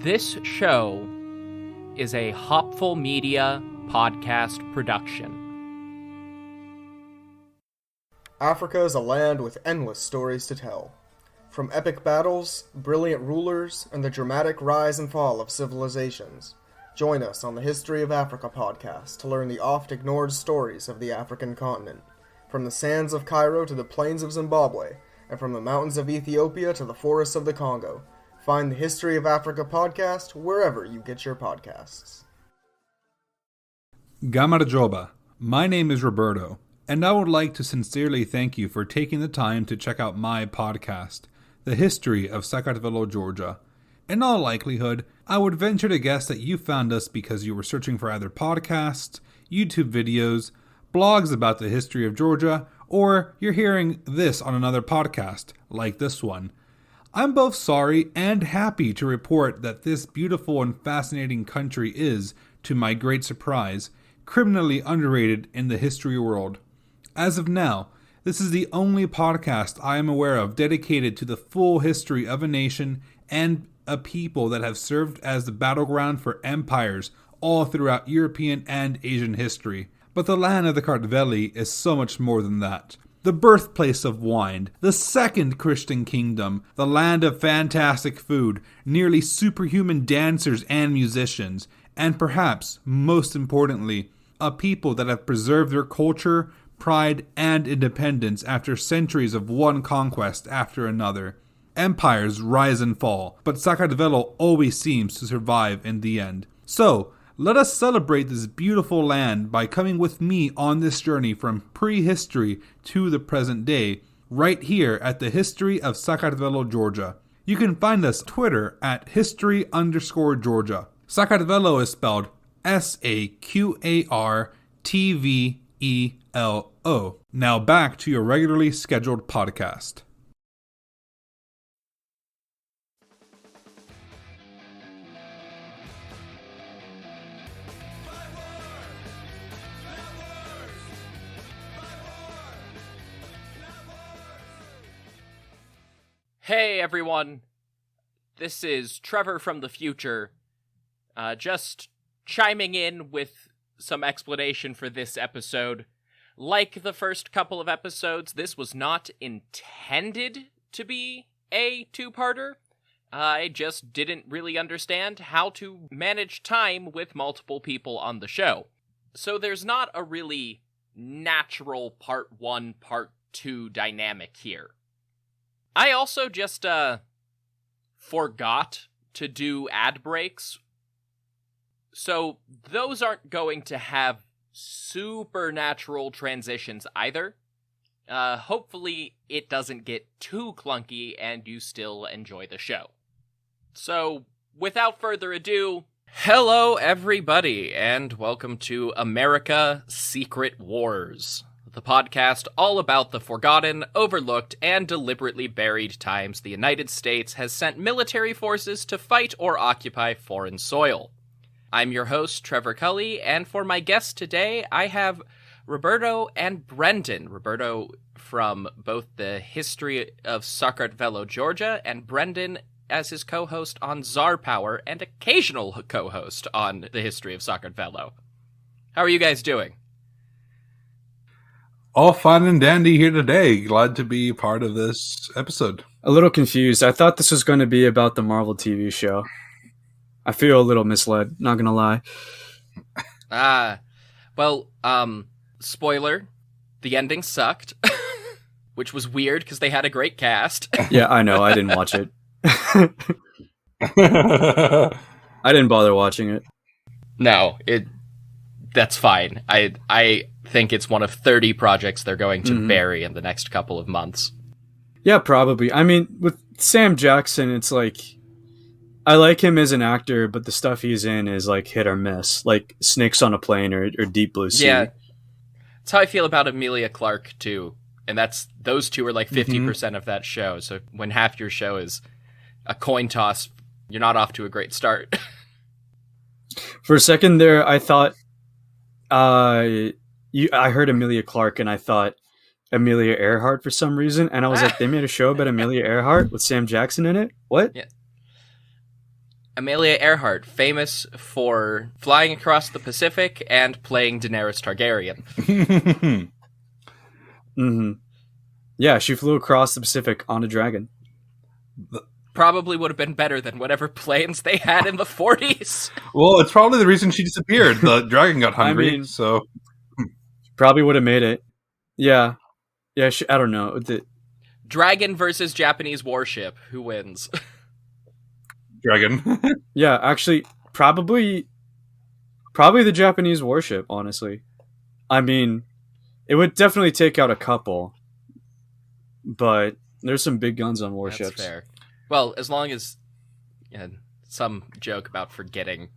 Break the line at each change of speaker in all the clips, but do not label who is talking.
This show is a Hopful Media podcast production.
Africa is a land with endless stories to tell. From epic battles, brilliant rulers, and the dramatic rise and fall of civilizations, join us on the History of Africa podcast to learn the oft-ignored stories of the African continent. From the sands of Cairo to the plains of Zimbabwe, and from the mountains of Ethiopia to the forests of the Congo, find the History of Africa podcast wherever you get your podcasts.
Gamarjoba, my name is Roberto, and I would like to sincerely thank you for taking the time to check out my podcast, The History of Saqartvelo Georgia. In all likelihood, I would venture to guess that you found us because you were searching for either podcasts, YouTube videos, blogs about the history of Georgia, or you're hearing this on another podcast, like this one. I'm both sorry and happy to report that this beautiful and fascinating country is, to my great surprise, criminally underrated in the history world. As of now, this is the only podcast I am aware of dedicated to the full history of a nation and a people that have served as the battleground for empires all throughout European and Asian history. But the land of the Kartveli is so much more than that. The birthplace of wine, the second Christian kingdom, the land of fantastic food, nearly superhuman dancers and musicians, and perhaps, most importantly, a people that have preserved their culture, pride, and independence after centuries of one conquest after another. Empires rise and fall, but Saqartvelo always seems to survive in the end. So, let us celebrate this beautiful land by coming with me on this journey from prehistory to the present day, right here at the History of Saqartvelo Georgia. You can find us on Twitter at history_Georgia. Saqartvelo is spelled Saqartvelo. Now back to your regularly scheduled podcast.
Hey everyone, this is Trevor from the future, just chiming in with some explanation for this episode. Like the first couple of episodes, this was not intended to be a two-parter. I just didn't really understand how to manage time with multiple people on the show. So there's not a really natural part 1, part 2 dynamic here. I also just, forgot to do ad breaks, so those aren't going to have supernatural transitions either. Hopefully it doesn't get too clunky and you still enjoy the show. So, without further ado, hello everybody, and welcome to America Secret Wars, the podcast all about the forgotten, overlooked, and deliberately buried times the United States has sent military forces to fight or occupy foreign soil. I'm your host, Trevor Cully, and for my guests today, I have Roberto and Brendan. Roberto from both the History of Saqartvelo Georgia, and Brendan as his co-host on Tsar Power and occasional co-host on the History of Saqartvelo. How are you guys doing?
All fine and dandy here today. Glad to be part of this episode.
A little confused. I thought this was going to be about the Marvel TV show. I feel a little misled, not going to lie.
Well, spoiler, the ending sucked, which was weird because they had a great cast.
Yeah, I know. I didn't watch it. I didn't bother watching it.
No, that's fine. I think it's one of 30 projects they're going to bury in the next couple of months.
Yeah, probably. I mean, with Sam Jackson, it's like, I like him as an actor, but the stuff he's in is like hit or miss, like Snakes on a Plane or Deep Blue Sea.
Yeah, that's how I feel about Emilia Clarke too, and those two are like 50% of that show. So when half your show is a coin toss, you're not off to a great start.
For a second there, I thought, I heard Emilia Clarke and I thought Amelia Earhart for some reason, and I was like, they made a show about Amelia Earhart with Sam Jackson in it? What?
Yeah. Amelia Earhart, famous for flying across the Pacific and playing Daenerys Targaryen.
Mm-hmm. Yeah, she flew across the Pacific on a dragon.
Probably would have been better than whatever planes they had in the 40s.
Well, it's probably the reason she disappeared. The dragon got hungry,
I mean,
so...
Probably would have made it. Yeah. Yeah, I don't know.
Dragon versus Japanese warship. Who wins?
Dragon.
Yeah, actually, probably the Japanese warship, honestly. I mean, it would definitely take out a couple, but there's some big guns on warships.
That's fair. Well, as long as some joke about forgetting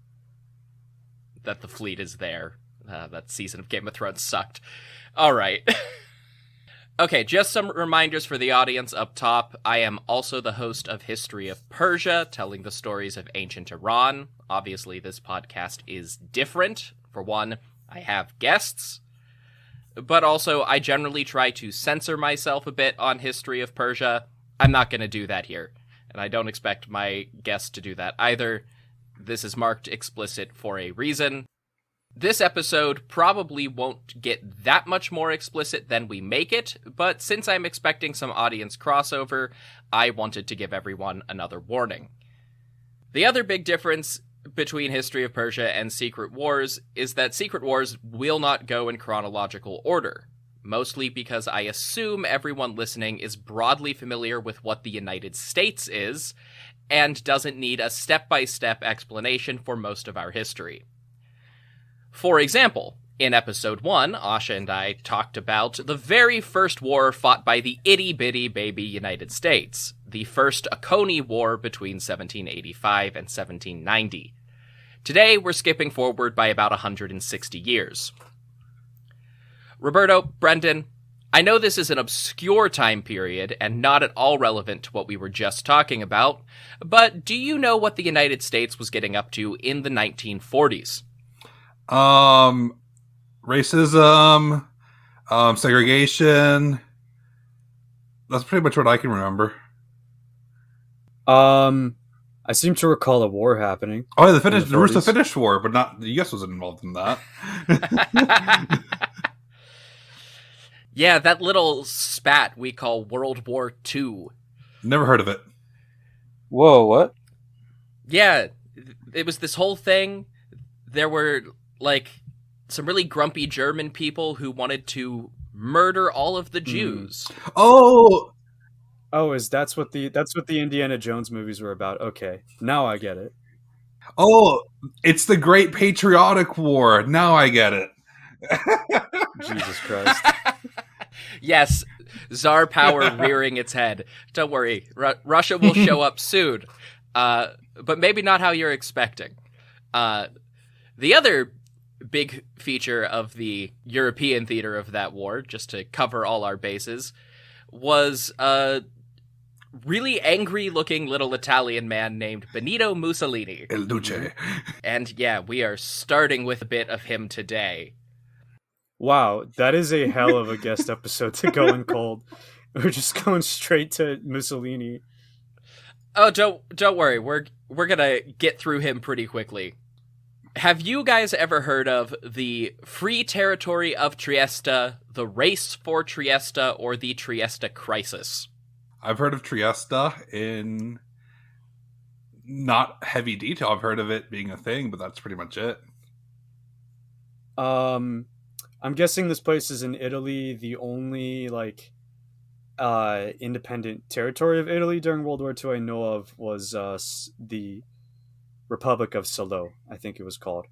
that the fleet is there. That season of Game of Thrones sucked. All right. Okay, just some reminders for the audience up top. I am also the host of History of Persia, telling the stories of ancient Iran. Obviously, this podcast is different. For one, I have guests. But also, I generally try to censor myself a bit on History of Persia. I'm not going to do that here. And I don't expect my guests to do that either. This is marked explicit for a reason. This episode probably won't get that much more explicit than we make it, but since I'm expecting some audience crossover, I wanted to give everyone another warning. The other big difference between History of Persia and Secret Wars is that Secret Wars will not go in chronological order, mostly because I assume everyone listening is broadly familiar with what the United States is, and doesn't need a step-by-step explanation for most of our history. For example, in episode 1, Asha and I talked about the very first war fought by the itty-bitty baby United States, the First Oconee War between 1785 and 1790. Today, we're skipping forward by about 160 years. Roberto, Brendan, I know this is an obscure time period and not at all relevant to what we were just talking about, but do you know what the United States was getting up to in the 1940s?
Racism, segregation. That's pretty much what I can remember.
I seem to recall a war happening.
Oh, yeah, there was the Finnish War, but not the U.S. wasn't involved in that.
Yeah, that little spat we call World War II.
Never heard of it.
Whoa, what?
Yeah, it was this whole thing. There were, some really grumpy German people who wanted to murder all of the Jews.
Oh,
that's what the Indiana Jones movies were about. Okay, now I get it.
Oh, it's the Great Patriotic War. Now I get it.
Jesus Christ.
Yes, Tsar Power rearing its head. Don't worry, Russia will show up soon, but maybe not how you're expecting. The other big feature of the European theater of that war, just to cover all our bases, was a really angry-looking little Italian man named Benito Mussolini.
El Duce.
And yeah, we are starting with a bit of him today.
Wow, that is a hell of a guest episode to go in cold. We're just going straight to Mussolini.
Oh, don't worry. We're gonna get through him pretty quickly. Have you guys ever heard of the Free Territory of Trieste, the Race for Trieste, or the Trieste Crisis?
I've heard of Trieste in not heavy detail. I've heard of it being a thing, but that's pretty much it.
I'm guessing this place is in Italy, the only independent territory of Italy during World War II I know of was the Republic of Salo, I think it was called.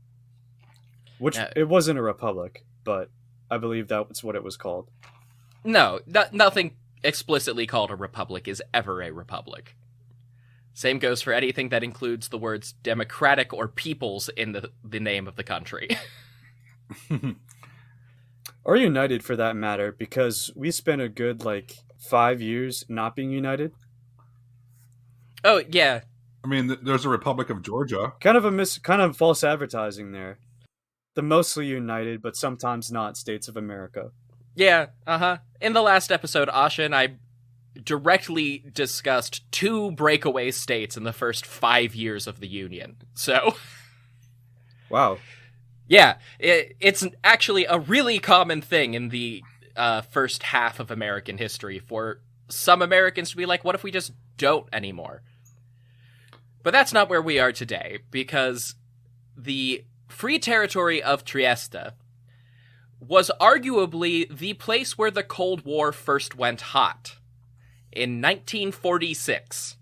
Which, it wasn't a republic, but I believe that's what it was called.
No, nothing explicitly called a republic is ever a republic. Same goes for anything that includes the words democratic or peoples in the name of the country.
Or united, for that matter, because we spent a good, 5 years not being united.
Oh, yeah.
I mean, there's a Republic of Georgia.
Kind of false advertising there. The mostly united, but sometimes not States of America.
Yeah, In the last episode, Asha and I directly discussed 2 breakaway states in the first 5 years of the Union. So,
Wow.
yeah, it's actually a really common thing in the first half of American history for some Americans to be like, what if we just don't anymore? But that's not where we are today, because the Free Territory of Trieste was arguably the place where the Cold War first went hot, in 1946.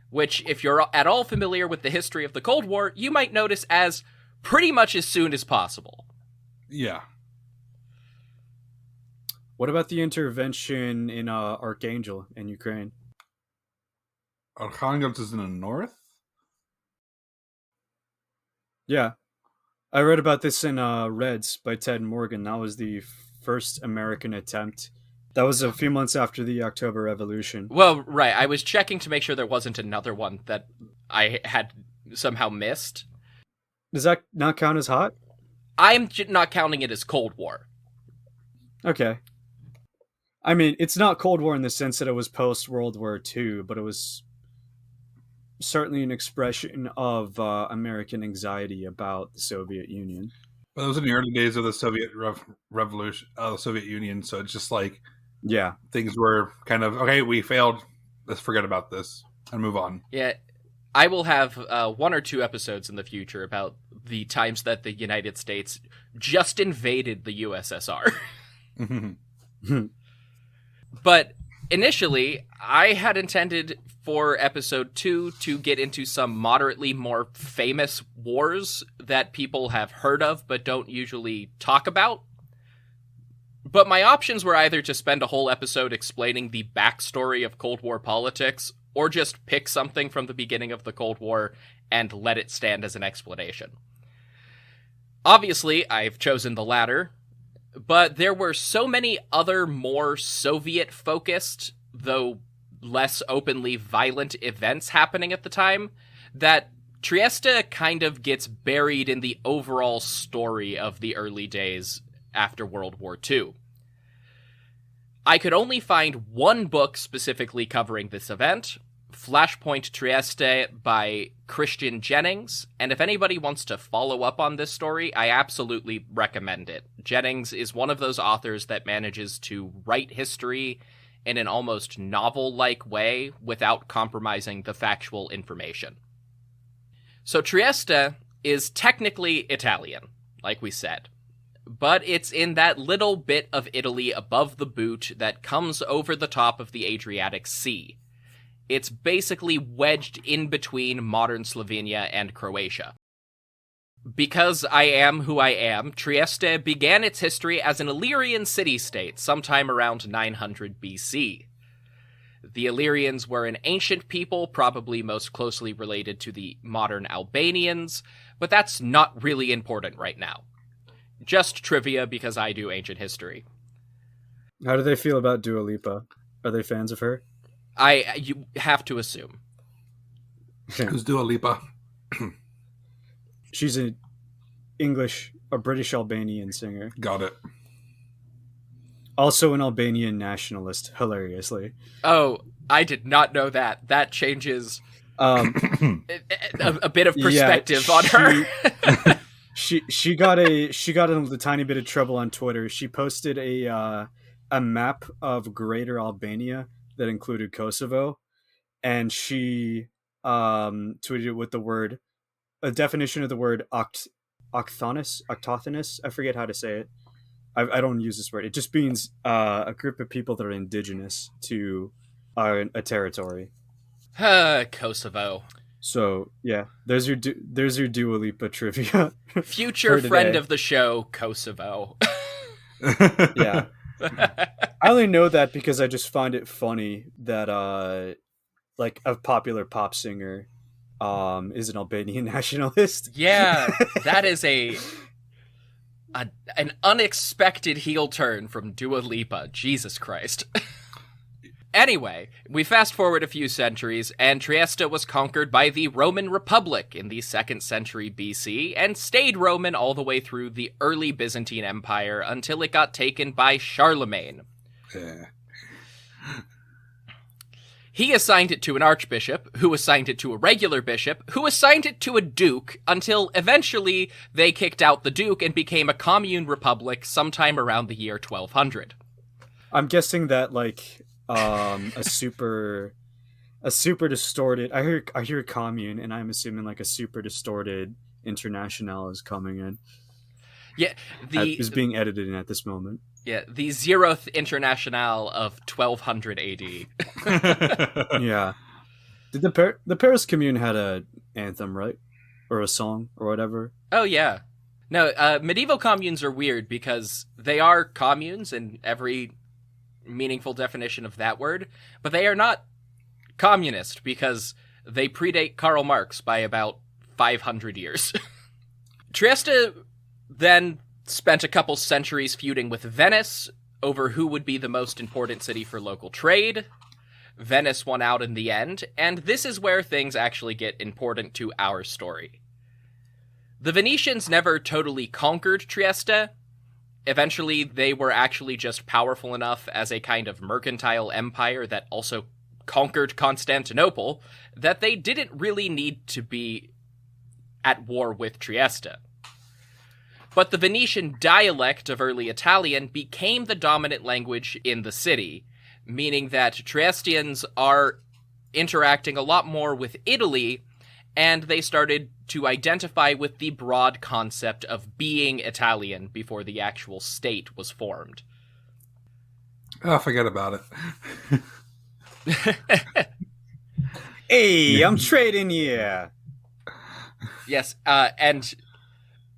Which, if you're at all familiar with the history of the Cold War, you might notice as pretty much as soon as possible.
Yeah.
What about the intervention in Archangel in Ukraine?
Archangel is in the north?
Yeah. I read about this in Reds by Ted Morgan. That was the first American attempt. That was a few months after the October Revolution.
Well, right. I was checking to make sure there wasn't another one that I had somehow missed.
Does that not count as hot?
I'm not counting it as Cold War.
Okay. I mean, it's not Cold War in the sense that it was post-World War II, but it was certainly an expression of American anxiety about the Soviet Union.
Well, it was in the early days of the Soviet Revolution, the Soviet Union, so it's just like,
yeah,
things were kind of, okay, we failed, let's forget about this and move on.
Yeah, I will have 1 or 2 episodes in the future about the times that the United States just invaded the USSR. But initially, I had intended for episode 2 to get into some moderately more famous wars that people have heard of but don't usually talk about. But my options were either to spend a whole episode explaining the backstory of Cold War politics, or just pick something from the beginning of the Cold War and let it stand as an explanation. Obviously, I've chosen the latter, but there were so many other more Soviet-focused, though less openly violent events happening at the time, that Trieste kind of gets buried in the overall story of the early days after World War II. I could only find one book specifically covering this event, Flashpoint Trieste by Christian Jennings, and if anybody wants to follow up on this story, I absolutely recommend it. Jennings is one of those authors that manages to write history in an almost novel-like way without compromising the factual information. So Trieste is technically Italian, like we said, but it's in that little bit of Italy above the boot that comes over the top of the Adriatic Sea. It's basically wedged in between modern Slovenia and Croatia. Because I am who I am, Trieste began its history as an Illyrian city-state sometime around 900 BC. The Illyrians were an ancient people, probably most closely related to the modern Albanians, but that's not really important right now. Just trivia because I do ancient history.
How do they feel about Dua Lipa? Are they fans of her?
You have to assume.
Who's Dua Lipa?
She's a British Albanian singer.
Got it.
Also an Albanian nationalist, hilariously.
Oh, I did not know that. That changes a bit of perspective on her.
She got a tiny bit of trouble on Twitter. She posted a map of Greater Albania that included Kosovo, and she tweeted it with a definition of the word autochthonous. I forget how to say it. I don't use this word. It just means a group of people that are indigenous to a territory.
Kosovo.
So yeah, there's your Dua Lipa trivia.
Future friend of the show, Kosovo.
Yeah. I only know that because I just find it funny that like a popular pop singer is an Albanian nationalist.
Yeah, that is an unexpected heel turn from Dua Lipa. Jesus Christ. Anyway, we fast forward a few centuries, and Trieste was conquered by the Roman Republic in the 2nd century BC, and stayed Roman all the way through the early Byzantine Empire until it got taken by Charlemagne. He assigned it to an archbishop, who assigned it to a regular bishop, who assigned it to a duke, until eventually they kicked out the duke and became a commune republic sometime around the year 1200.
I'm guessing that, like, a super distorted... I hear commune, and I'm assuming, like, a super distorted international is coming in.
Yeah,
is being edited in at this moment.
Yeah, the Zeroth Internationale of 1200 AD.
Yeah. Did the Paris Commune had a anthem, right? Or a song, or whatever?
Oh, yeah. No, medieval communes are weird because they are communes in every meaningful definition of that word, but they are not communist because they predate Karl Marx by about 500 years. Trieste then spent a couple centuries feuding with Venice over who would be the most important city for local trade. Venice won out in the end, and this is where things actually get important to our story. The Venetians never totally conquered Trieste. Eventually, they were actually just powerful enough as a kind of mercantile empire that also conquered Constantinople that they didn't really need to be at war with Trieste. But the Venetian dialect of early Italian became the dominant language in the city, meaning that Triestians are interacting a lot more with Italy, and they started to identify with the broad concept of being Italian before the actual state was formed.
Oh, forget about it.
Hey, I'm trading you!
Yes, and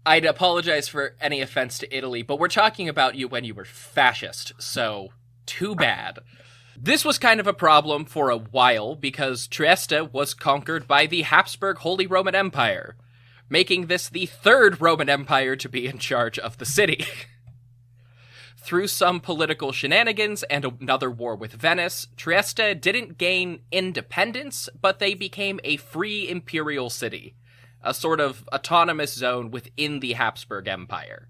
I'd apologize for any offense to Italy, but we're talking about you when you were fascist, so too bad. This was kind of a problem for a while because Trieste was conquered by the Habsburg Holy Roman Empire, making this the third Roman Empire to be in charge of the city. Through some political shenanigans and another war with Venice, Trieste didn't gain independence, but they became a free imperial city, a sort of autonomous zone within the Habsburg Empire.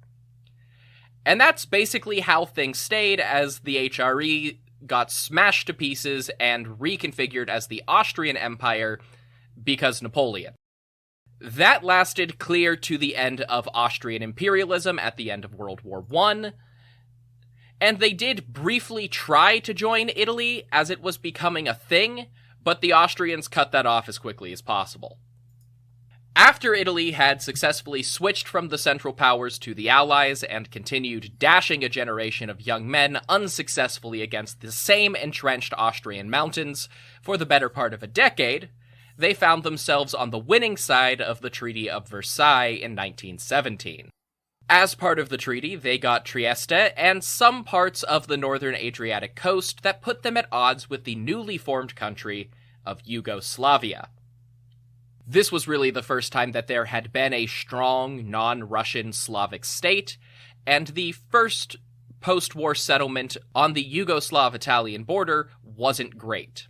And that's basically how things stayed as the HRE got smashed to pieces and reconfigured as the Austrian Empire because Napoleon. That lasted clear to the end of Austrian imperialism at the end of World War I, and they did briefly try to join Italy as it was becoming a thing, but the Austrians cut that off as quickly as possible. After Italy had successfully switched from the Central Powers to the Allies and continued dashing a generation of young men unsuccessfully against the same entrenched Austrian mountains for the better part of a decade, they found themselves on the winning side of the Treaty of Versailles in 1917. As part of the treaty, they got Trieste and some parts of the northern Adriatic coast that put them at odds with the newly formed country of Yugoslavia. This was really the first time that there had been a strong, non-Russian Slavic state, and the first post-war settlement on the Yugoslav-Italian border wasn't great.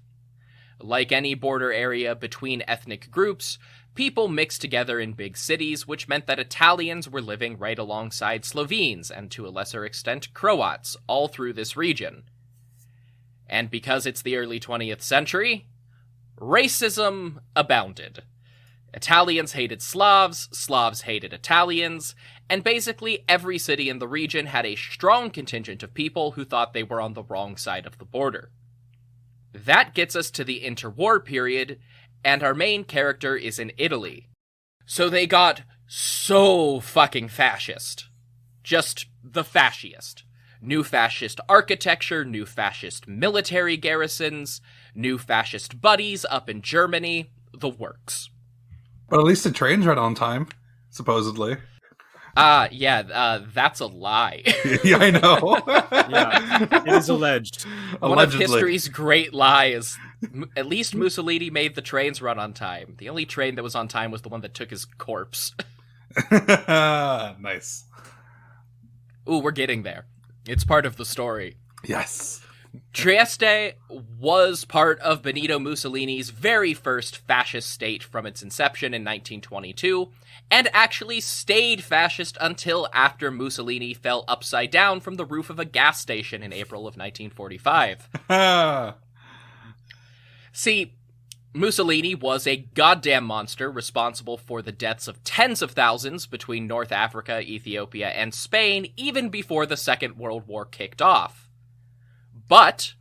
Like any border area between ethnic groups, people mixed together in big cities, which meant that Italians were living right alongside Slovenes, and to a lesser extent Croats, all through this region. And because it's the early 20th century, racism abounded. Italians hated Slavs, Slavs hated Italians, and basically every city in the region had a strong contingent of people who thought they were on the wrong side of the border. That gets us to the interwar period, and our main character is in Italy. So they got so fucking fascist. Just the fasciest. New fascist architecture, new fascist military garrisons, new fascist buddies up in Germany, the works.
But at least the trains run on time, supposedly.
That's a lie.
Yeah, I know.
Yeah, it is alleged.
One of history's great lies. At least Mussolini made the trains run on time. The only train that was on time was the one that took his corpse.
Nice.
Ooh, we're getting there. It's part of the story.
Yes.
Trieste was part of Benito Mussolini's very first fascist state from its inception in 1922, and actually stayed fascist until after Mussolini fell upside down from the roof of a gas station in April of 1945. See, Mussolini was a goddamn monster responsible for the deaths of tens of thousands between North Africa, Ethiopia, and Spain even before the Second World War kicked off. But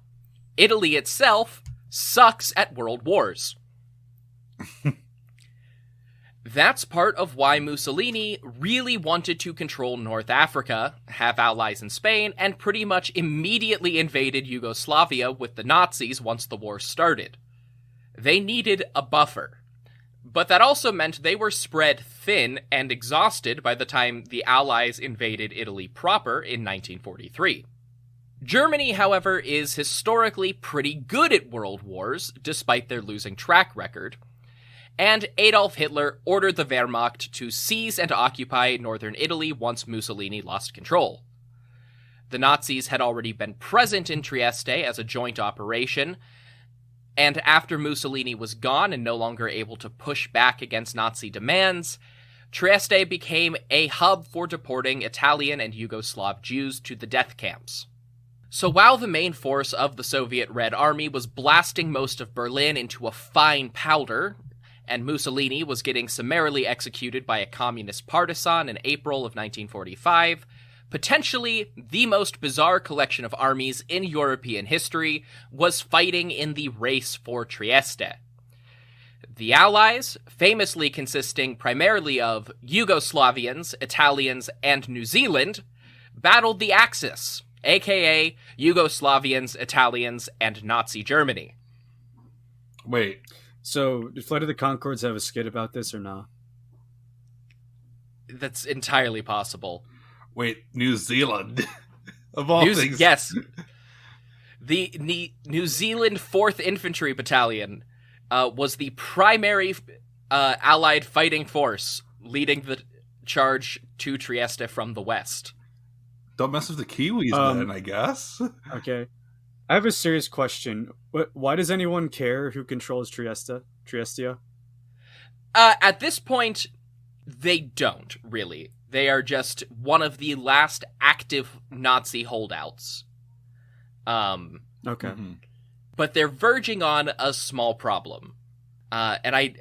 Italy itself sucks at world wars. That's part of why Mussolini really wanted to control North Africa, have allies in Spain, and pretty much immediately invaded Yugoslavia with the Nazis once the war started. They needed a buffer. But that also meant they were spread thin and exhausted by the time the Allies invaded Italy proper in 1943. Germany, however, is historically pretty good at world wars, despite their losing track record, and Adolf Hitler ordered the Wehrmacht to seize and occupy northern Italy once Mussolini lost control. The Nazis had already been present in Trieste as a joint operation, and after Mussolini was gone and no longer able to push back against Nazi demands, Trieste became a hub for deporting Italian and Yugoslav Jews to the death camps. So while the main force of the Soviet Red Army was blasting most of Berlin into a fine powder, and Mussolini was getting summarily executed by a communist partisan in April of 1945, potentially the most bizarre collection of armies in European history was fighting in the race for Trieste. The Allies, famously consisting primarily of Yugoslavians, Italians, and New Zealand, battled the Axis, aka Yugoslavians, Italians, and Nazi Germany.
Wait.
So, did Flight of the Conchords have a skit about this or not?
That's entirely possible.
Wait, New Zealand? Of all things.
Yes. The New Zealand 4th Infantry Battalion was the primary Allied fighting force leading the charge to Trieste from the west.
Don't mess with the Kiwis then, I guess.
Okay. I have a serious question. Why does anyone care who controls Trieste?
At this point, they don't, really. They are just one of the last active Nazi holdouts.
Okay.
Mm-hmm.
But they're verging on a small problem. And I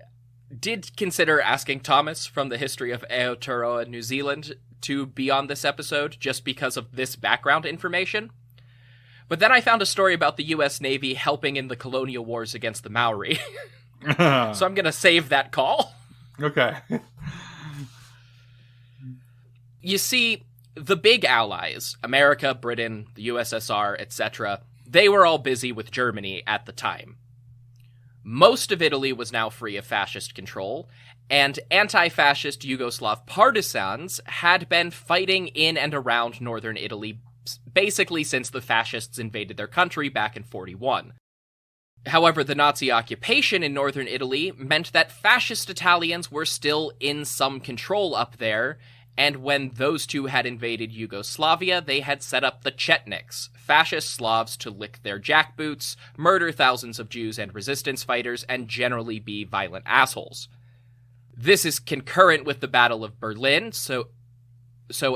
did consider asking Thomas from the History of Aotearoa, New Zealand, to be on this episode, just because of this background information. But then I found a story about the U.S. Navy helping in the colonial wars against the Maori. So I'm going to save that call.
Okay.
You see, the big allies, America, Britain, the USSR, etc., they were all busy with Germany at the time. Most of Italy was now free of fascist control, and anti-fascist Yugoslav partisans had been fighting in and around northern Italy basically since the fascists invaded their country back in 1941. However, the Nazi occupation in northern Italy meant that fascist Italians were still in some control up there, and when those two had invaded Yugoslavia, they had set up the Chetniks, fascist Slavs to lick their jackboots, murder thousands of Jews and resistance fighters, and generally be violent assholes. This is concurrent with the Battle of Berlin, so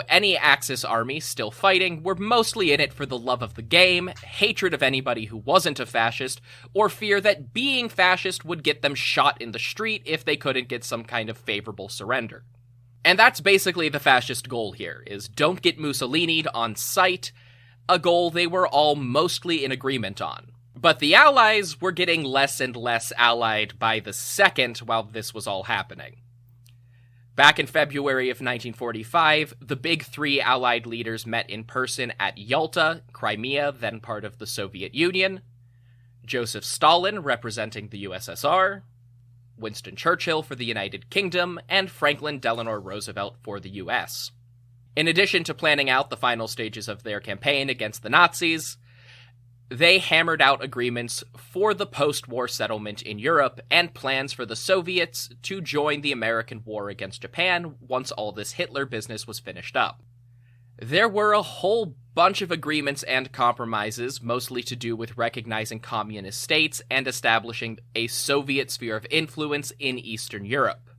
any Axis army still fighting were mostly in it for the love of the game, hatred of anybody who wasn't a fascist, or fear that being fascist would get them shot in the street if they couldn't get some kind of favorable surrender. And that's basically the fascist goal here, is don't get Mussolini'd on sight, a goal they were all mostly in agreement on. But the Allies were getting less and less allied by the second while this was all happening. Back in February of 1945, the big three Allied leaders met in person at Yalta, Crimea, then part of the Soviet Union, Joseph Stalin representing the USSR, Winston Churchill for the United Kingdom, and Franklin Delano Roosevelt for the US. In addition to planning out the final stages of their campaign against the Nazis, they hammered out agreements for the post-war settlement in Europe and plans for the Soviets to join the American war against Japan once all this Hitler business was finished up. There were a whole bunch of agreements and compromises, mostly to do with recognizing communist states and establishing a Soviet sphere of influence in Eastern Europe.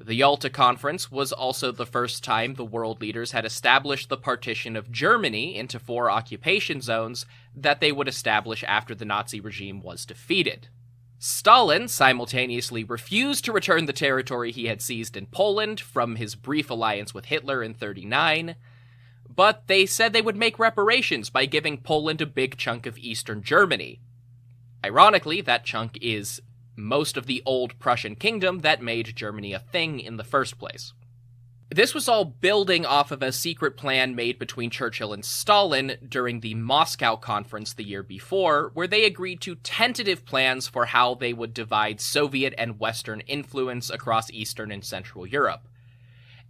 The Yalta Conference was also the first time the world leaders had established the partition of Germany into 4 occupation zones that they would establish after the Nazi regime was defeated. Stalin simultaneously refused to return the territory he had seized in Poland from his brief alliance with Hitler in 1939, but they said they would make reparations by giving Poland a big chunk of eastern Germany. Ironically, that chunk is most of the old Prussian kingdom that made Germany a thing in the first place. This was all building off of a secret plan made between Churchill and Stalin during the Moscow Conference the year before, where they agreed to tentative plans for how they would divide Soviet and Western influence across Eastern and Central Europe.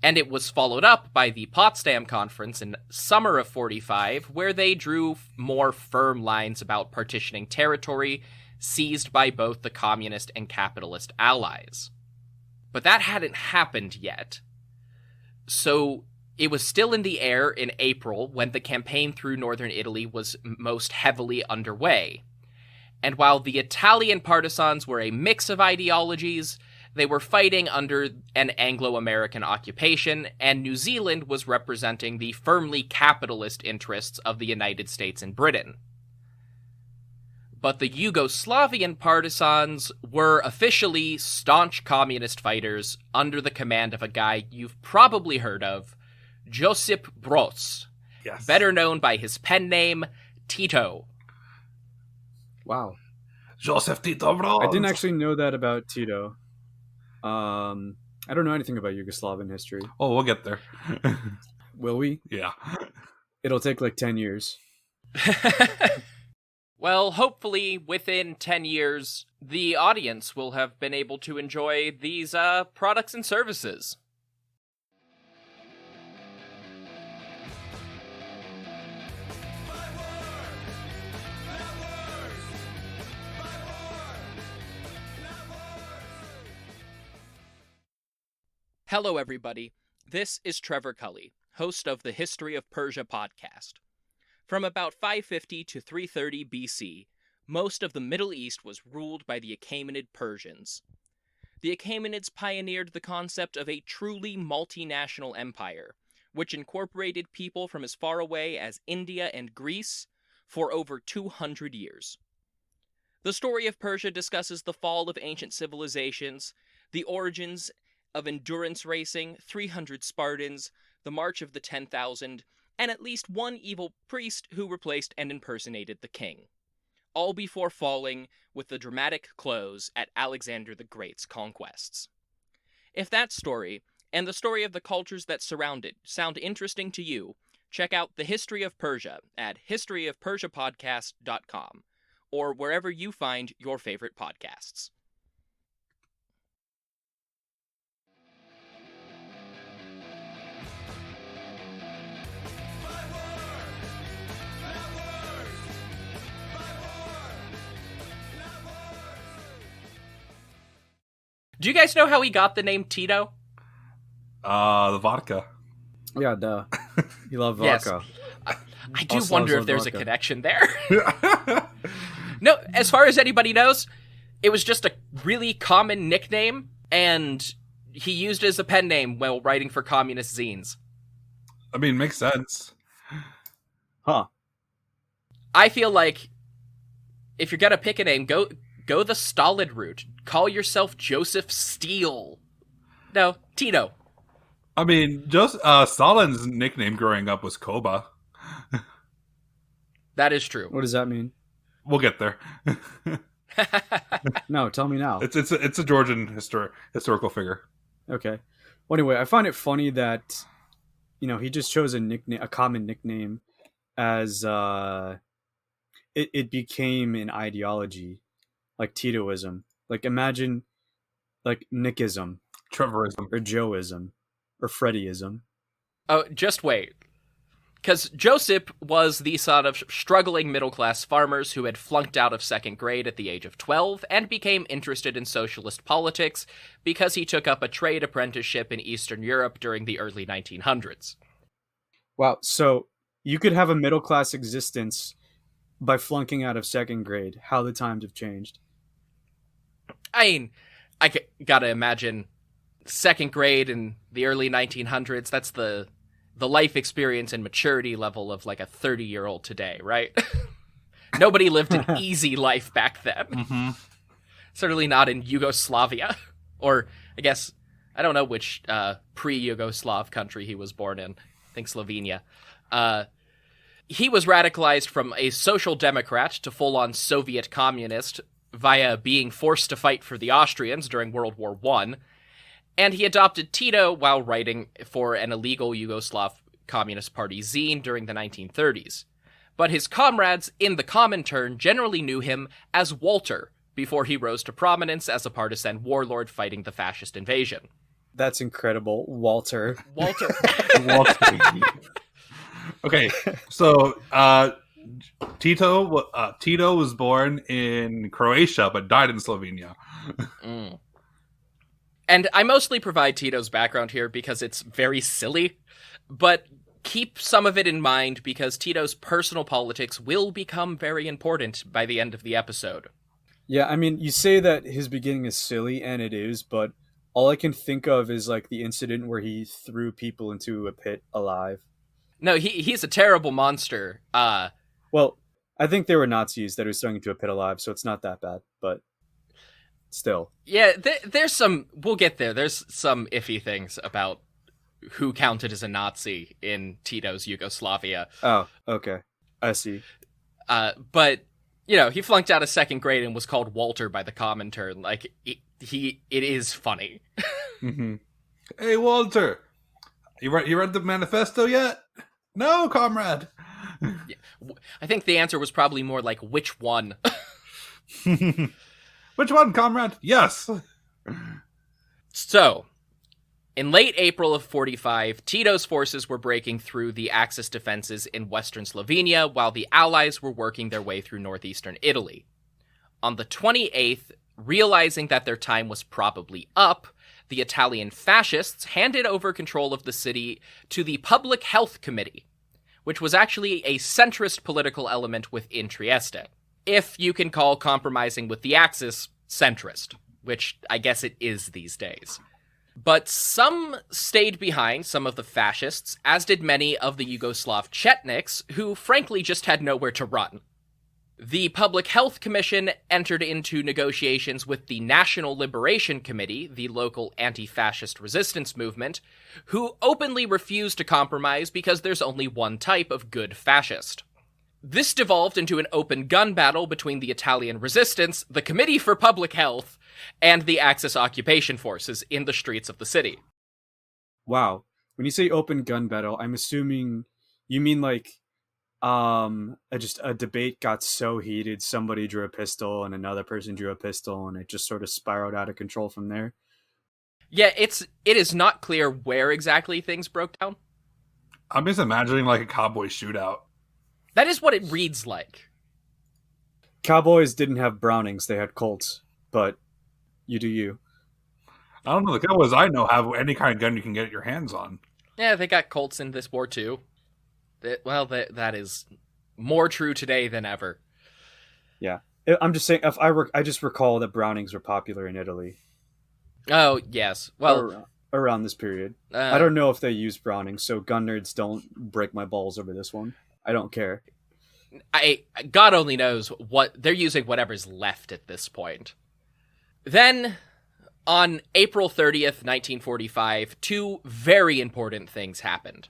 And it was followed up by the Potsdam Conference in summer of 1945, where they drew more firm lines about partitioning territory seized by both the communist and capitalist allies. But that hadn't happened yet. So it was still in the air in April when the campaign through northern Italy was most heavily underway. And while the Italian partisans were a mix of ideologies, they were fighting under an Anglo-American occupation, and New Zealand was representing the firmly capitalist interests of the United States and Britain. But the Yugoslavian partisans were officially staunch communist fighters under the command of a guy you've probably heard of, Josip Broz,
Yes.
better known by his pen name, Tito.
Wow.
Joseph Tito Broz.
I didn't actually know that about Tito. I don't know anything about Yugoslavian history.
Oh, we'll get there.
Will we?
Yeah.
It'll take like 10 years.
Well, hopefully within 10 years, the audience will have been able to enjoy these products and services. Hello, everybody. This is Trevor Cully, host of the History of Persia podcast. From about 550 to 330 BC, most of the Middle East was ruled by the Achaemenid Persians. The Achaemenids pioneered the concept of a truly multinational empire, which incorporated people from as far away as India and Greece for over 200 years. The story of Persia discusses the fall of ancient civilizations, the origins of endurance racing, 300 Spartans, the March of the 10,000, and at least one evil priest who replaced and impersonated the king, all before falling with the dramatic close at Alexander the Great's conquests. If that story, and the story of the cultures that surround it, sound interesting to you, check out The History of Persia at historyofpersiapodcast.com, or wherever you find your favorite podcasts. Do you guys know how he got the name Tito?
The vodka.
Yeah, duh. You love
Yes.
vodka.
I do
Also
wonder
loves
if there's a
vodka.
connection there. No, as far as anybody knows, it was just a really common nickname, and he used it as a pen name while writing for communist zines.
I mean, makes sense.
Huh.
I feel like if you're gonna pick a name, go the Stalin route. Call yourself Joseph Steele. No, Tito.
I mean, just Stalin's nickname growing up was Koba.
That is true.
What does that mean?
We'll get there.
No, tell me now.
It's a Georgian historical figure.
Okay. Well, anyway, I find it funny that, he just chose a common nickname as it became an ideology, like Titoism. Like imagine, like Nickism,
Trevorism,
or Joeism, or Freddyism.
Oh, just wait. Because Josip was the son of struggling middle-class farmers who had flunked out of second grade at the age of 12 and became interested in socialist politics because he took up a trade apprenticeship in Eastern Europe during the early 1900s.
Wow, so you could have a middle-class existence by flunking out of second grade. How the times have changed.
I mean, gotta imagine second grade in the early 1900s. That's the life experience and maturity level of like a 30-year-old today, right? Nobody lived an easy life back then.
Mm-hmm.
Certainly not in Yugoslavia. Or, I guess, I don't know which pre-Yugoslav country he was born in. I think Slovenia. He was radicalized from a social democrat to full-on Soviet communist via being forced to fight for the Austrians during World War I. And he adopted Tito while writing for an illegal Yugoslav Communist Party zine during the 1930s. But his comrades in the Comintern generally knew him as Walter before he rose to prominence as a partisan warlord fighting the fascist invasion.
That's incredible. Walter.
Walter.
Okay, so Tito was born in Croatia but died in Slovenia.
Mm. And I mostly provide Tito's background here because it's very silly, but keep some of it in mind because Tito's personal politics will become very important by the end of the episode.
Yeah, I mean, you say that his beginning is silly, and it is, but all I can think of is like the incident where he threw people into a pit alive.
No, he's a terrible monster.
Well, I think they were Nazis that he was thrown into a pit alive, so it's not that bad, but still.
Yeah, there's some... We'll get there. There's some iffy things about who counted as a Nazi in Tito's Yugoslavia.
Oh, okay. I see.
But, you know, he flunked out of second grade and was called Walter by the Comintern. Like, it is funny.
Mm-hmm. Hey, Walter! You read the manifesto yet? No, comrade!
Yeah. I think the answer was probably more like, which one?
Which one, comrade? Yes!
So, in late April of 45, Tito's forces were breaking through the Axis defenses in western Slovenia, while the Allies were working their way through northeastern Italy. On the 28th, realizing that their time was probably up, the Italian fascists handed over control of the city to the Public Health Committee, which was actually a centrist political element within Trieste. If you can call compromising with the Axis centrist, which I guess it is these days. But some stayed behind, some of the fascists, as did many of the Yugoslav Chetniks, who frankly just had nowhere to run. The Public Health Commission entered into negotiations with the National Liberation Committee, the local anti-fascist resistance movement, who openly refused to compromise because there's only one type of good fascist. This devolved into an open gun battle between the Italian resistance, the Committee for Public Health, and the Axis occupation forces in the streets of the city.
Wow. When you say open gun battle, I'm assuming you mean like just a debate got so heated, somebody drew a pistol and another person drew a pistol, and it just sort of spiraled out of control from there.
Yeah, it is not clear where exactly things broke down.
I'm just imagining like a cowboy shootout.
That is what it reads like.
Cowboys didn't have Brownings, they had Colts, but you do you.
I don't know, the Cowboys I know have any kind of gun you can get your hands on.
Yeah, they got Colts in this war too. That is more true today than ever.
Yeah. I'm just saying, I just recall that Brownings were popular in Italy.
Oh, yes. Well,
around this period. I don't know if they use Brownings, so gun nerds don't break my balls over this one. I don't care.
God only knows what they're using, whatever's left at this point. Then, on April 30th, 1945, two very important things happened.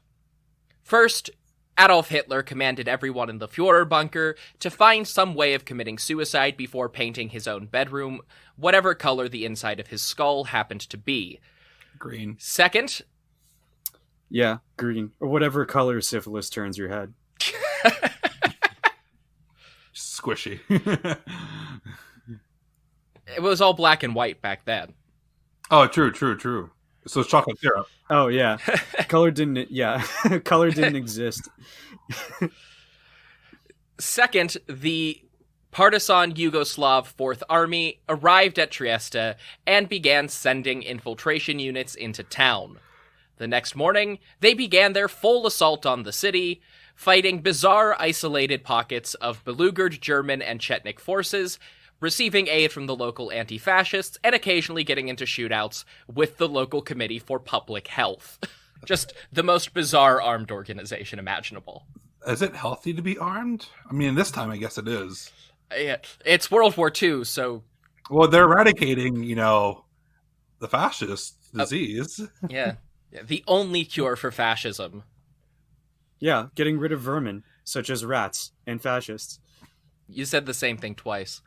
First, Adolf Hitler commanded everyone in the Führer bunker to find some way of committing suicide before painting his own bedroom, whatever color the inside of his skull happened to be.
Green.
Second...
Yeah, green. Or whatever color syphilis turns your head.
Squishy.
It
was all black and white back then.
Oh, true. So it's chocolate syrup.
Oh, yeah. Color didn't exist.
Second, the partisan Yugoslav Fourth Army arrived at Trieste and began sending infiltration units into town. The next morning, they began their full assault on the city, fighting bizarre isolated pockets of beleaguered German and Chetnik forces, receiving aid from the local anti-fascists, and occasionally getting into shootouts with the local Committee for Public Health. Just the most bizarre armed organization imaginable.
Is it healthy to be armed? I mean, this time I guess it is.
Yeah, it's World War II, so...
Well, they're eradicating, the fascist disease.
Yeah. The only cure for fascism.
Yeah, getting rid of vermin, such as rats and fascists.
You said the same thing twice.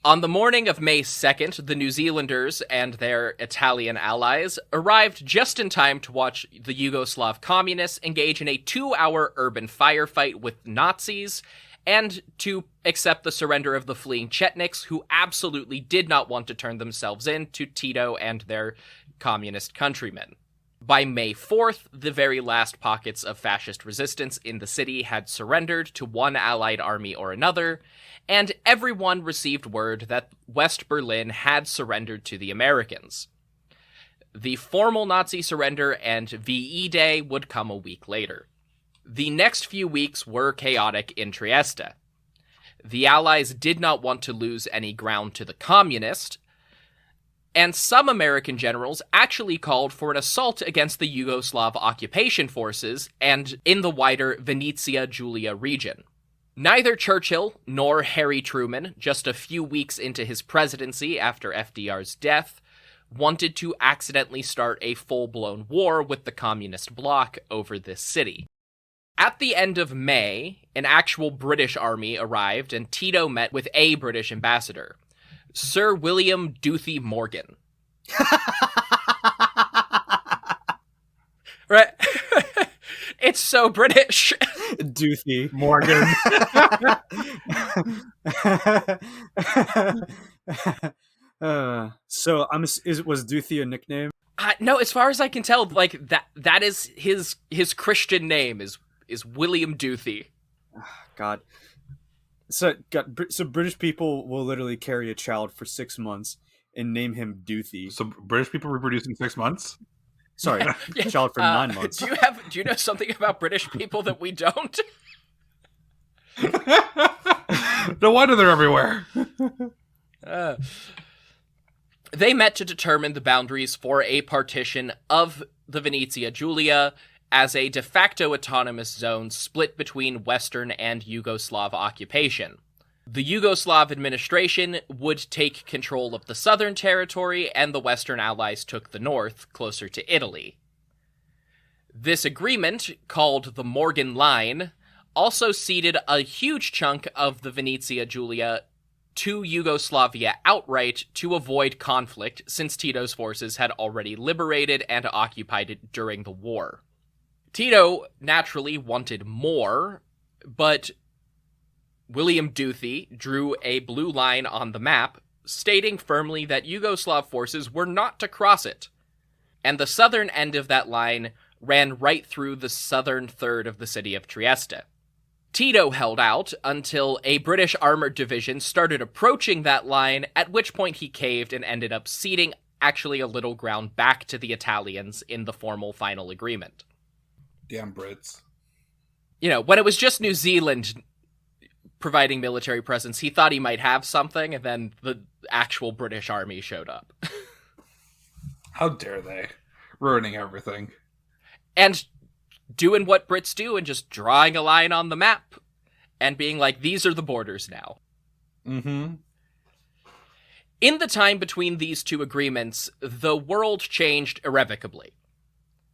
On the morning of May 2nd, the New Zealanders and their Italian allies arrived just in time to watch the Yugoslav communists engage in a 2-hour urban firefight with Nazis, and to accept the surrender of the fleeing Chetniks, who absolutely did not want to turn themselves in to Tito and their communist countrymen. By May 4th, the very last pockets of fascist resistance in the city had surrendered to one allied army or another, and everyone received word that West Berlin had surrendered to the Americans. The formal Nazi surrender and VE Day would come a week later. The next few weeks were chaotic in Trieste. The Allies did not want to lose any ground to the communists, and some American generals actually called for an assault against the Yugoslav occupation forces and in the wider Venetia Giulia region. Neither Churchill nor Harry Truman, just a few weeks into his presidency after FDR's death, wanted to accidentally start a full-blown war with the communist bloc over this city. At the end of May, an actual British army arrived and Tito met with a British ambassador, Sir William Duthie Morgan. Right? It's so British.
Duthie
Morgan.
So was Duthie a nickname?
No, as far as I can tell, like that is his Christian name is William Duthie.
God. So British people will literally carry a child for 6 months and name him Duthie.
So British people reproducing 6 months?
Sorry,
Yeah.
child for 9 months.
Do you know something about British people that we don't?
No wonder they're everywhere.
They met to determine the boundaries for a partition of the Venetia Giulia as a de facto autonomous zone split between Western and Yugoslav occupation. The Yugoslav administration would take control of the southern territory, and the Western Allies took the north, closer to Italy. This agreement, called the Morgan Line, also ceded a huge chunk of the Venetia Giulia to Yugoslavia outright to avoid conflict, since Tito's forces had already liberated and occupied it during the war. Tito naturally wanted more, but William Duthie drew a blue line on the map, stating firmly that Yugoslav forces were not to cross it, and the southern end of that line ran right through the southern third of the city of Trieste. Tito held out until a British armored division started approaching that line, at which point he caved and ended up ceding actually a little ground back to the Italians in the formal final agreement.
Damn Brits.
When it was just New Zealand providing military presence, he thought he might have something, and then the actual British army showed up.
How dare they? Ruining everything.
And doing what Brits do and just drawing a line on the map and being like, these are the borders now.
Mm-hmm.
In the time between these two agreements, the world changed irrevocably.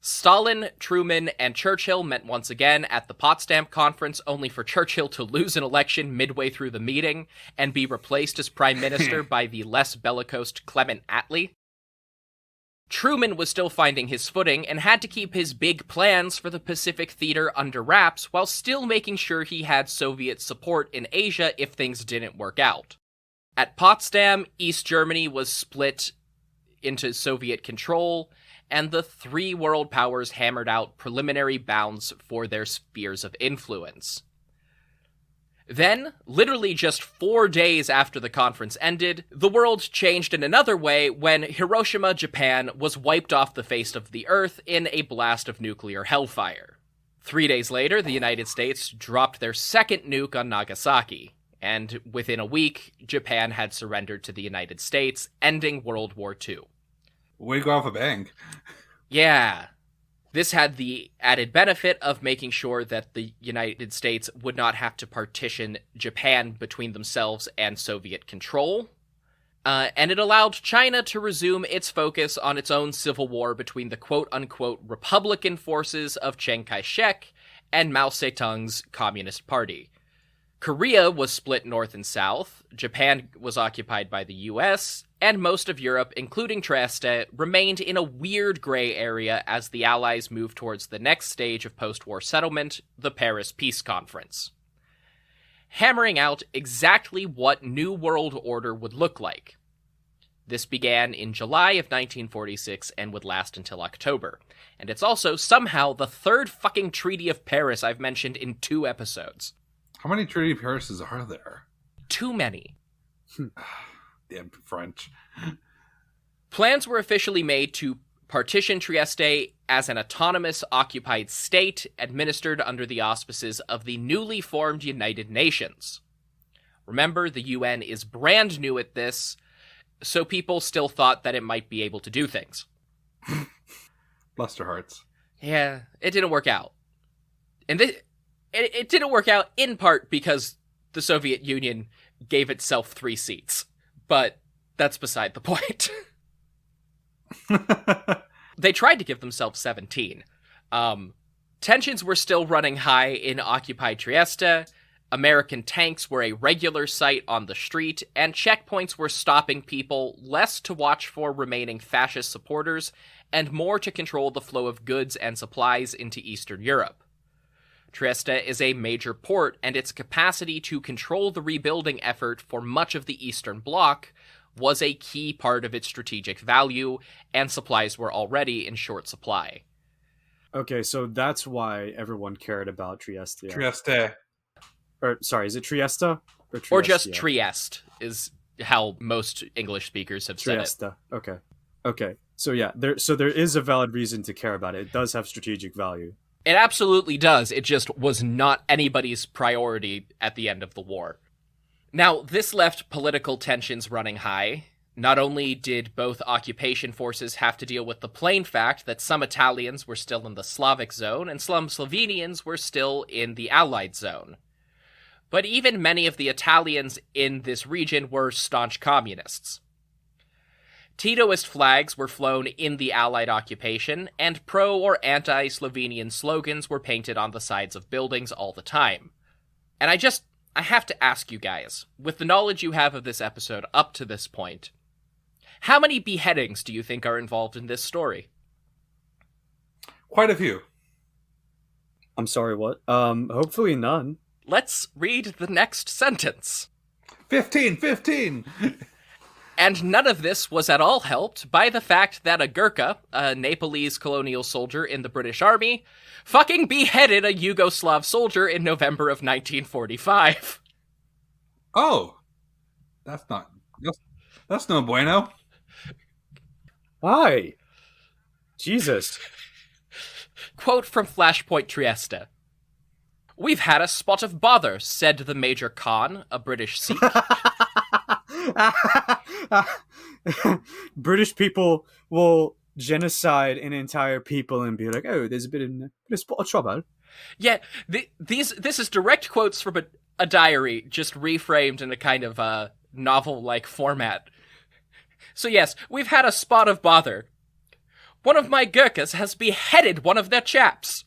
Stalin, Truman, and Churchill met once again at the Potsdam Conference, only for Churchill to lose an election midway through the meeting and be replaced as prime minister by the less bellicose Clement Attlee. Truman was still finding his footing and had to keep his big plans for the Pacific Theater under wraps while still making sure he had Soviet support in Asia if things didn't work out. At Potsdam, East Germany was split into Soviet control, and the three world powers hammered out preliminary bounds for their spheres of influence. Then, literally just 4 days after the conference ended, the world changed in another way when Hiroshima, Japan, was wiped off the face of the earth in a blast of nuclear hellfire. 3 days later, the United States dropped their second nuke on Nagasaki. and within a week, Japan had surrendered to the United States, ending World War II.
Way to go off a bang.
Yeah. This had the added benefit of making sure that the United States would not have to partition Japan between themselves and Soviet control. And it allowed China to resume its focus on its own civil war between the quote-unquote Republican forces of Chiang Kai-shek and Mao Zedong's Communist Party. Korea was split north and south, Japan was occupied by the US, and most of Europe, including Trieste, remained in a weird gray area as the Allies moved towards the next stage of post-war settlement, the Paris Peace Conference. Hammering out exactly what New World Order would look like. This began in July of 1946 and would last until October. And it's also somehow the third fucking Treaty of Paris I've mentioned in 2 episodes.
How many Treaty of Parises are there?
Too many.
Damn French.
Plans were officially made to partition Trieste as an autonomous occupied state administered under the auspices of the newly formed United Nations. Remember, the UN is brand new at this, so people still thought that it might be able to do things.
Bless their hearts.
Yeah, it didn't work out. And it didn't work out in part because the Soviet Union gave itself 3 seats. But that's beside the point. They tried to give themselves 17. Tensions were still running high in occupied Trieste. American tanks were a regular sight on the street, and checkpoints were stopping people less to watch for remaining fascist supporters and more to control the flow of goods and supplies into Eastern Europe. Trieste is a major port, and its capacity to control the rebuilding effort for much of the Eastern Bloc was a key part of its strategic value, and supplies were already in short supply.
Okay, so that's why everyone cared about Trieste.
Trieste.
Or, sorry, is it Trieste?
Or just Trieste is how most English speakers have
Trieste.
said it.
Okay. So yeah, there is a valid reason to care about it. It does have strategic value.
It absolutely does. It just was not anybody's priority at the end of the war. Now, this left political tensions running high. Not only did both occupation forces have to deal with the plain fact that some Italians were still in the Slavic zone and some Slovenians were still in the Allied zone. But even many of the Italians in this region were staunch communists. Titoist flags were flown in the Allied occupation, and pro- or anti-Slovenian slogans were painted on the sides of buildings all the time. And I have to ask you guys, with the knowledge you have of this episode up to this point, how many beheadings do you think are involved in this story?
Quite a few.
I'm sorry, what? Hopefully none.
Let's read the next sentence.
15!
And none of this was at all helped by the fact that a Gurkha, a Nepalese colonial soldier in the British Army, fucking beheaded a Yugoslav soldier in November of 1945.
Oh! That's no bueno.
Why? Jesus.
Quote from Flashpoint Trieste. "We've had a spot of bother," said the Major Khan, a British Sikh.
British people will genocide an entire people and be like, oh, there's a bit of spot of trouble.
Yeah, this is direct quotes from a diary, just reframed in a kind of novel-like format. So yes, we've had a spot of bother. One of my Gurkhas has beheaded one of their chaps.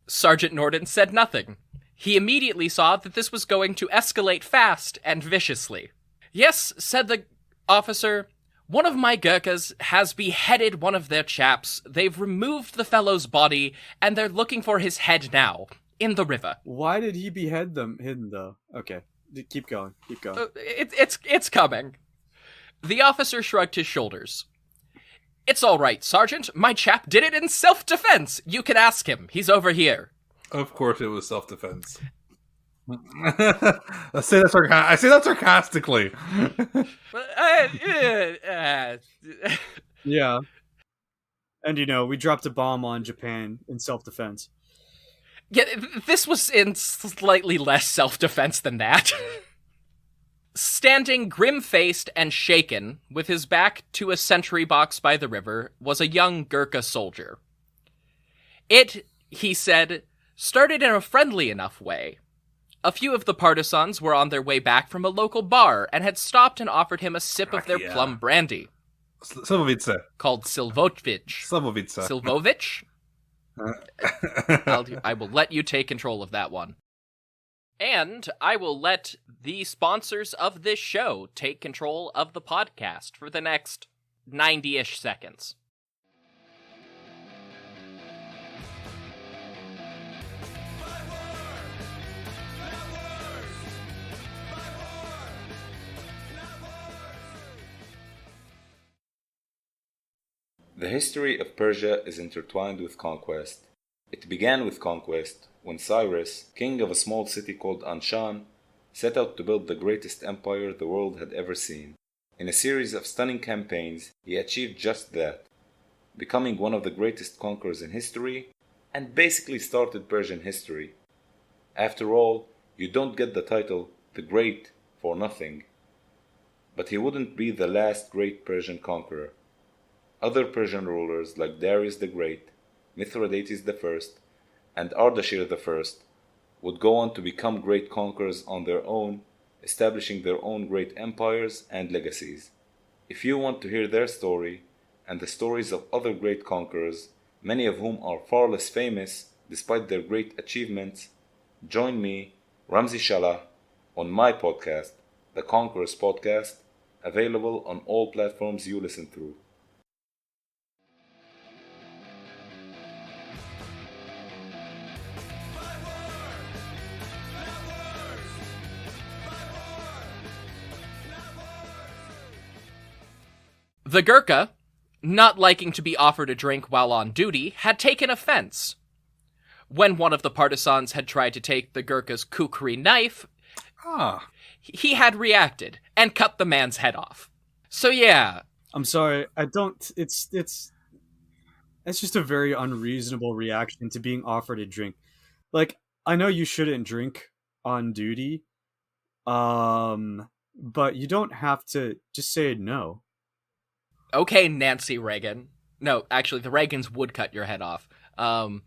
Sergeant Norden said nothing. He immediately saw that this was going to escalate fast and viciously. Yes, said the officer, one of my Gurkhas has beheaded one of their chaps. They've removed the fellow's body, and they're looking for his head now, in the river.
Why did he behead them hidden, though? Okay, keep going.
It's coming. The officer shrugged his shoulders. It's all right, Sergeant. My chap did it in self-defense. You can ask him. He's over here.
Of course it was self-defense. I say that sarcastically.
Yeah. And, we dropped a bomb on Japan in self-defense.
Yeah, this was in slightly less self-defense than that. Standing grim-faced and shaken, with his back to a sentry box by the river, was a young Gurkha soldier. It, he said, started in a friendly enough way. A few of the partisans were on their way back from a local bar and had stopped and offered him a sip of their plum brandy.
Slivovica.
Called Silvovic.
Slivovica.
Silvovic? I will let you take control of that one. And I will let the sponsors of this show take control of the podcast for the next 90-ish seconds.
The history of Persia is intertwined with conquest. It began with conquest, when Cyrus, king of a small city called Anshan, set out to build the greatest empire the world had ever seen. In a series of stunning campaigns, he achieved just that, becoming one of the greatest conquerors in history, and basically started Persian history. After all, you don't get the title the Great for nothing. But he wouldn't be the last great Persian conqueror. Other Persian rulers like Darius the Great, Mithridates I, and Ardashir I would go on to become great conquerors on their own, establishing their own great empires and legacies. If you want to hear their story, and the stories of other great conquerors, many of whom are far less famous despite their great achievements, join me, Ramzi Shalah, on my podcast, The Conquerors Podcast, available on all platforms you listen through.
The Gurkha, not liking to be offered a drink while on duty, had taken offense. When one of the partisans had tried to take the Gurkha's kukri knife, he had reacted and cut the man's head off. So yeah.
I'm sorry, it's just a very unreasonable reaction to being offered a drink. Like, I know you shouldn't drink on duty, but you don't have to just say no.
Okay, Nancy Reagan. No, actually, the Reagans would cut your head off. Don't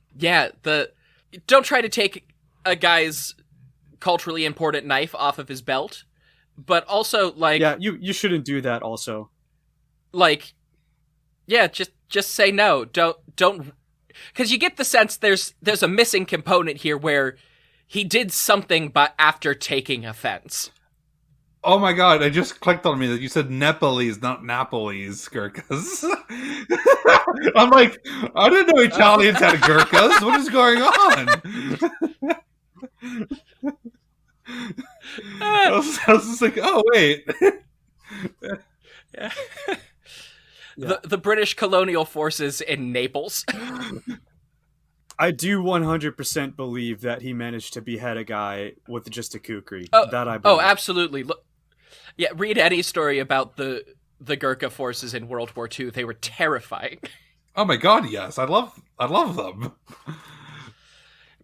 try to take a guy's culturally important knife off of his belt, but also, like...
Yeah, you shouldn't do that also.
Like, yeah, just say no. Don't... Because you get the sense there's a missing component here where he did something but after taking offense.
Oh my god, I just clicked on me that you said Nepalese, not Napoli's Gurkhas. I'm like, I didn't know Italians had Gurkhas. What is going on? I was just like, oh, wait.
Yeah. The British colonial forces in Naples.
I do 100% believe that he managed to behead a guy with just a kukri. That I believe.
Oh, absolutely. Look, yeah, read any story about the Gurkha forces in World War II. They were terrifying.
Oh my god, yes. I love them.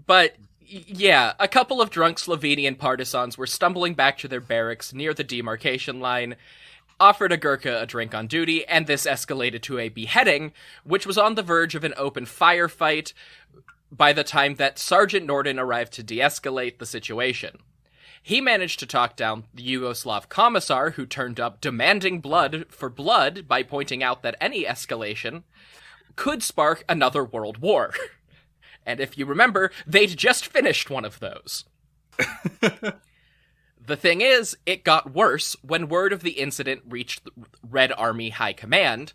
But, yeah, a couple of drunk Slovenian partisans were stumbling back to their barracks near the demarcation line, offered a Gurkha a drink on duty, and this escalated to a beheading, which was on the verge of an open firefight by the time that Sergeant Norden arrived to de-escalate the situation. He managed to talk down the Yugoslav commissar, who turned up demanding blood for blood by pointing out that any escalation could spark another world war. And if you remember, they'd just finished one of those. The thing is, it got worse when word of the incident reached the Red Army High Command,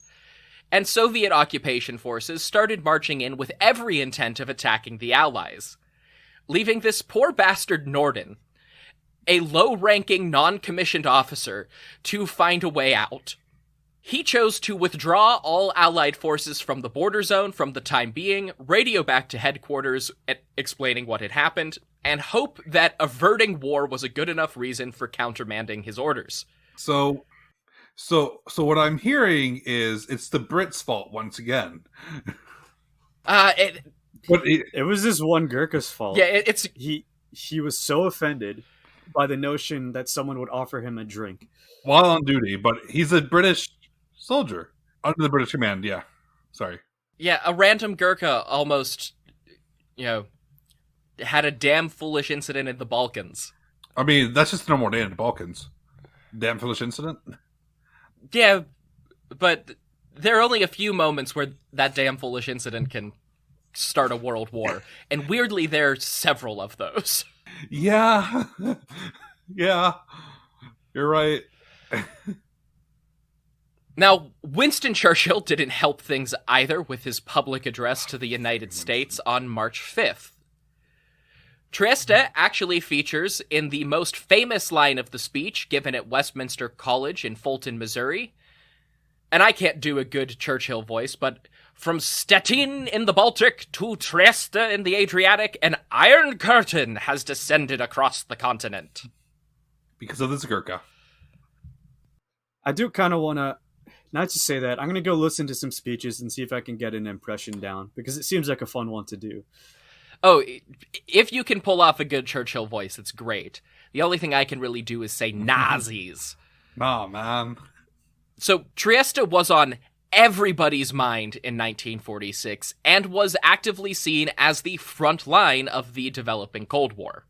and Soviet occupation forces started marching in with every intent of attacking the Allies, leaving this poor bastard Norden, a low-ranking, non-commissioned officer, to find a way out. He chose to withdraw all Allied forces from the border zone from the time being, radio back to headquarters explaining what had happened, and hope that averting war was a good enough reason for countermanding his orders.
So what I'm hearing is it's the Brits' fault once again.
It was this one Gurkha's fault.
Yeah,
he was so offended by the notion that someone would offer him a drink.
While on duty, but he's a British soldier. Under the British command, yeah. Sorry.
Yeah, a random Gurkha almost, had a damn foolish incident in the Balkans.
I mean, that's just a normal day in the Balkans. Damn foolish incident?
Yeah, but there are only a few moments where that damn foolish incident can start a world war. And weirdly, there are several of those.
Yeah. Yeah. You're right.
Now, Winston Churchill didn't help things either with his public address to the United States on March 5th. Trieste actually features in the most famous line of the speech given at Westminster College in Fulton, Missouri. And I can't do a good Churchill voice, but from Stettin in the Baltic to Trieste in the Adriatic, an iron curtain has descended across the continent.
Because of this Gurkha.
I do kind of want to, not to say that, I'm going to go listen to some speeches and see if I can get an impression down, because it seems like a fun one to do.
Oh, if you can pull off a good Churchill voice, it's great. The only thing I can really do is say Nazis.
Nah, man.
So, Trieste was on everybody's mind in 1946 and was actively seen as the front line of the developing Cold War.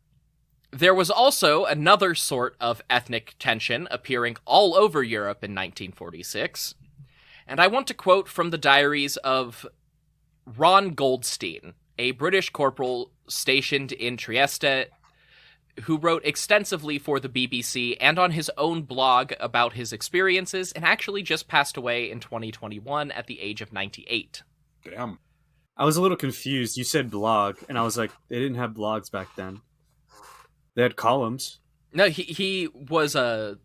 There was also another sort of ethnic tension appearing all over Europe in 1946, and I want to quote from the diaries of Ron Goldstein, a British corporal stationed in Trieste, who wrote extensively for the BBC and on his own blog about his experiences, and actually just passed away in 2021 at the age of 98.
Damn.
I was a little confused. You said blog, and I was like, they didn't have blogs back then. They had columns.
No, he was a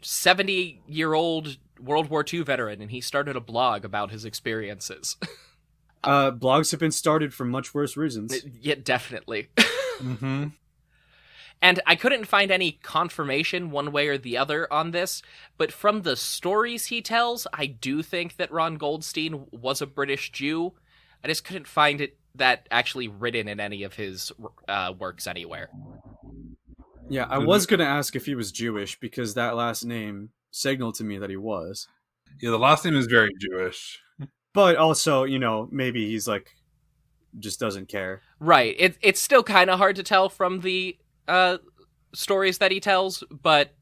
70-year-old World War II veteran, and he started a blog about his experiences.
Blogs have been started for much worse reasons.
Yeah, definitely.
Mm-hmm.
And I couldn't find any confirmation one way or the other on this, but from the stories he tells, I do think that Ron Goldstein was a British Jew. I just couldn't find it that actually written in any of his works anywhere.
Yeah, I was going to ask if he was Jewish, because that last name signaled to me that he was.
Yeah, the last name is very Jewish.
But also, maybe he's like, just doesn't care.
Right. It's still kind of hard to tell from the stories that he tells, but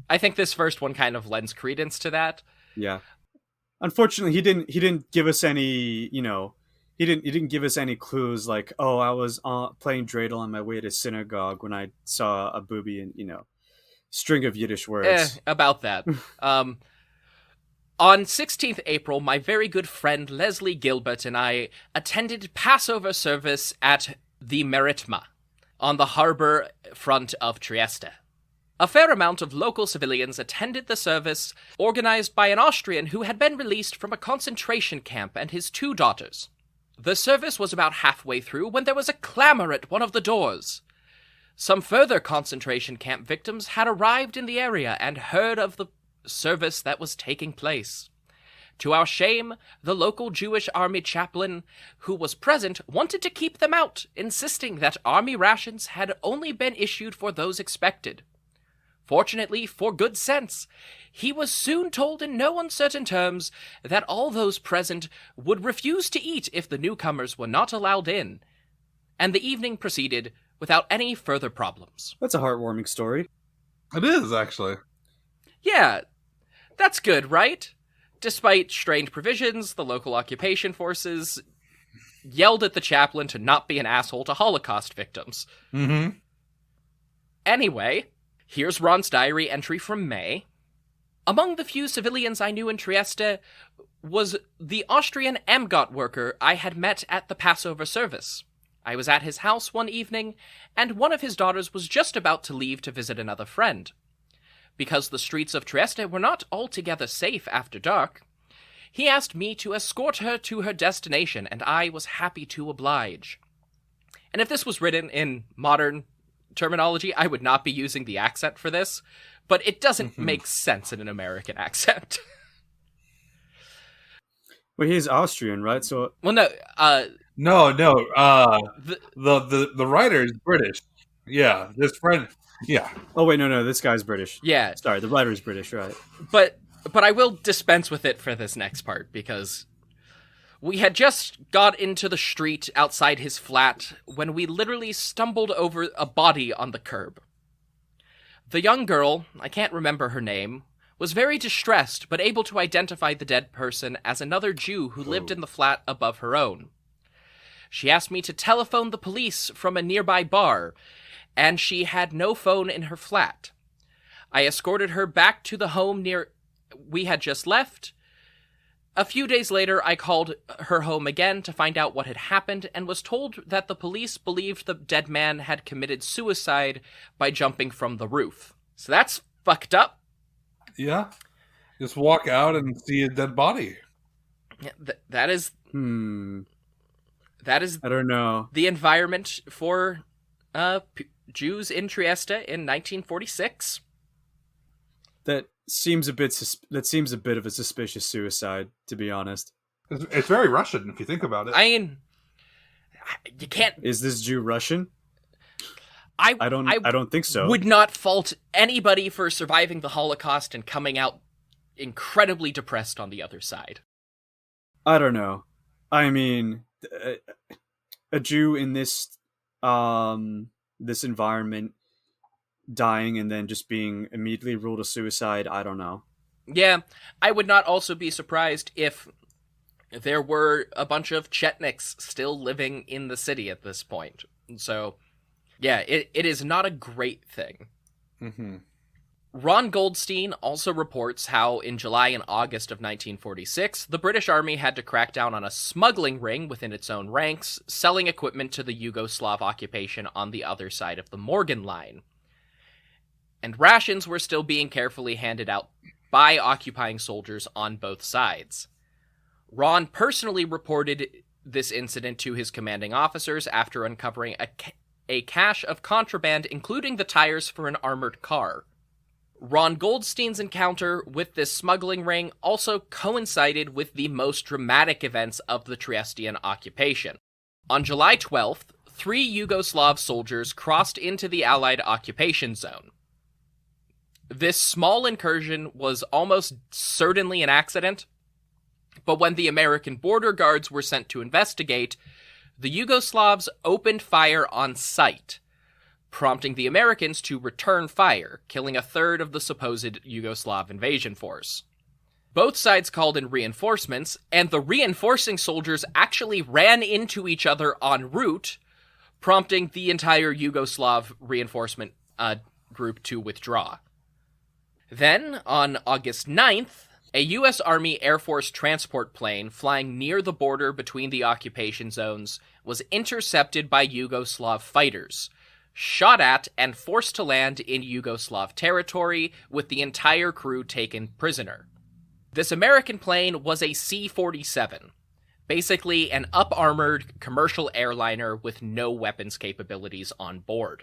I think this first one kind of lends credence to that.
Yeah. Unfortunately, he didn't give us any, he didn't give us any clues like, oh, I was playing dreidel on my way to synagogue when I saw a booby and, string of Yiddish words.
About that. On 16th April, my very good friend Leslie Gilbert and I attended Passover service at the Meritma on the harbor front of Trieste. A fair amount of local civilians attended the service, organized by an Austrian who had been released from a concentration camp and his 2 daughters. The service was about halfway through when there was a clamor at one of the doors. Some further concentration camp victims had arrived in the area and heard of the service that was taking place. To our shame, the local Jewish army chaplain who was present wanted to keep them out, insisting that army rations had only been issued for those expected. Fortunately, for good sense, he was soon told in no uncertain terms that all those present would refuse to eat if the newcomers were not allowed in, and the evening proceeded without any further problems.
That's a heartwarming story.
It is, actually.
Yeah, that's good, right? Despite strained provisions, the local occupation forces yelled at the chaplain to not be an asshole to Holocaust victims.
Mm-hmm.
Anyway, here's Ron's diary entry from May. Among the few civilians I knew in Trieste was the Austrian Amgot worker I had met at the Passover service. I was at his house one evening, and one of his daughters was just about to leave to visit another friend. Because the streets of Trieste were not altogether safe after dark, he asked me to escort her to her destination, and I was happy to oblige. And if this was written in modern terminology, I would not be using the accent for this, but it doesn't make sense in an American accent.
Well, he's Austrian, right? So,
well, no.
No. The writer is British. Yeah, this friend. Yeah.
Oh wait, no, this guy's British.
Yeah.
Sorry, the writer's British, right?
But I will dispense with it for this next part, because we had just got into the street outside his flat when we literally stumbled over a body on the curb. The young girl, I can't remember her name, was very distressed but able to identify the dead person as another Jew who lived in the flat above her own. She asked me to telephone the police from a nearby bar, and she had no phone in her flat. I escorted her back to the home we had just left. A few days later, I called her home again to find out what had happened and was told that the police believed the dead man had committed suicide by jumping from the roof. So that's fucked up.
Yeah. Just walk out and see a dead body.
Yeah, that is... That is...
I don't know.
The environment for Jews in Trieste in 1946.
That seems a bit of a suspicious suicide, to be honest.
It's very Russian if you think about it.
I mean, you can't.
Is this Jew Russian?
I
don't think so.
Would not fault anybody for surviving the Holocaust and coming out incredibly depressed on the other side.
I don't know. I mean, a Jew in this environment dying and then just being immediately ruled a suicide, I don't know.
Yeah, I would not also be surprised if there were a bunch of Chetniks still living in the city at this point. So, yeah, it is not a great thing.
Mm-hmm.
Ron Goldstein also reports how in July and August of 1946, the British Army had to crack down on a smuggling ring within its own ranks, selling equipment to the Yugoslav occupation on the other side of the Morgan Line. And rations were still being carefully handed out by occupying soldiers on both sides. Ron personally reported this incident to his commanding officers after uncovering a cache of contraband, including the tires for an armored car. Ron Goldstein's encounter with this smuggling ring also coincided with the most dramatic events of the Triestean occupation. On July 12th, 3 Yugoslav soldiers crossed into the Allied occupation zone. This small incursion was almost certainly an accident, but when the American border guards were sent to investigate, the Yugoslavs opened fire on sight, prompting the Americans to return fire, killing a third of the supposed Yugoslav invasion force. Both sides called in reinforcements, and the reinforcing soldiers actually ran into each other en route, prompting the entire Yugoslav reinforcement group to withdraw. Then, on August 9th, a U.S. Army Air Force transport plane flying near the border between the occupation zones was intercepted by Yugoslav fighters, shot at and forced to land in Yugoslav territory, with the entire crew taken prisoner. This American plane was a C-47, basically an up-armored commercial airliner with no weapons capabilities on board.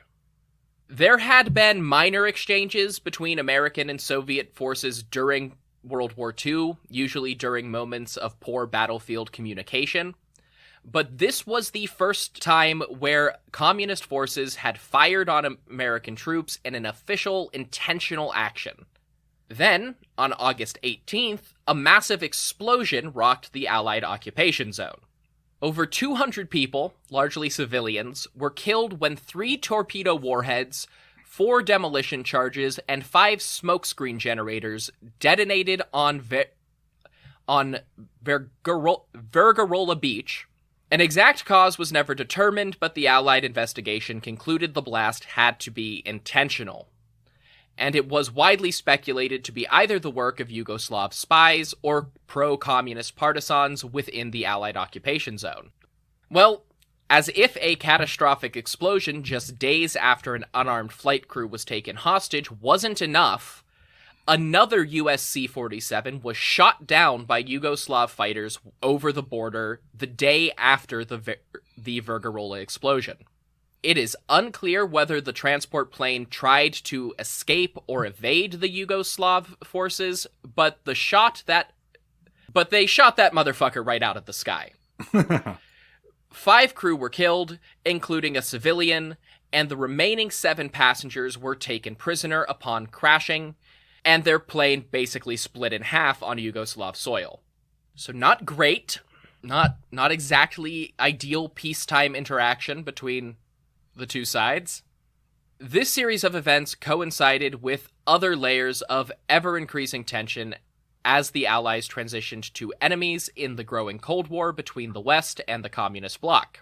There had been minor exchanges between American and Soviet forces during World War II, usually during moments of poor battlefield communication, but this was the first time where communist forces had fired on American troops in an official, intentional action. Then, on August 18th, a massive explosion rocked the Allied occupation zone. Over 200 people, largely civilians, were killed when 3 torpedo warheads, 4 demolition charges, and 5 smokescreen generators detonated on Vergarola Beach. An exact cause was never determined, but the Allied investigation concluded the blast had to be intentional. And it was widely speculated to be either the work of Yugoslav spies or pro-communist partisans within the Allied occupation zone. Well, as if a catastrophic explosion just days after an unarmed flight crew was taken hostage wasn't enough, another US C-47 was shot down by Yugoslav fighters over the border the day after the Vergarola explosion. It is unclear whether the transport plane tried to escape or evade the Yugoslav forces, but they shot that motherfucker right out of the sky. 5 crew were killed, including a civilian, and the remaining 7 passengers were taken prisoner upon crashing, and their plane basically split in half on Yugoslav soil. So not great, not exactly ideal peacetime interaction between the two sides. This series of events coincided with other layers of ever-increasing tension as the Allies transitioned to enemies in the growing Cold War between the West and the Communist bloc.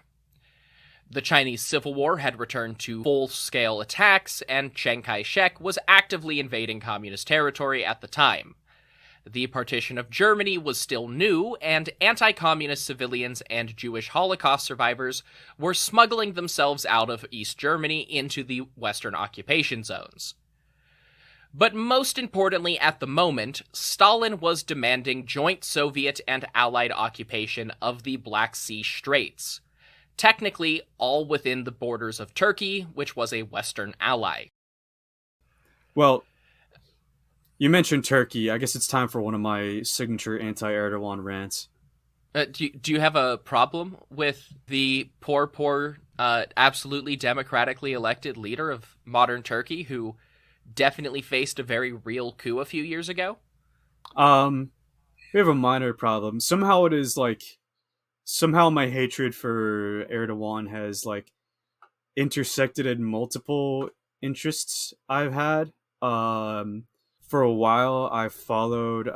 The Chinese Civil War had returned to full-scale attacks, and Chiang Kai-shek was actively invading communist territory at the time. The partition of Germany was still new, and anti-communist civilians and Jewish Holocaust survivors were smuggling themselves out of East Germany into the Western occupation zones. But most importantly at the moment, Stalin was demanding joint Soviet and Allied occupation of the Black Sea Straits, technically all within the borders of Turkey, which was a Western ally.
Well, you mentioned Turkey. I guess it's time for one of my signature anti-Erdogan rants.
Do you have a problem with the poor, absolutely democratically elected leader of modern Turkey who definitely faced a very real coup a few years ago?
We have a minor problem. Somehow my hatred for Erdogan has intersected in multiple interests I've had. For a while, I followed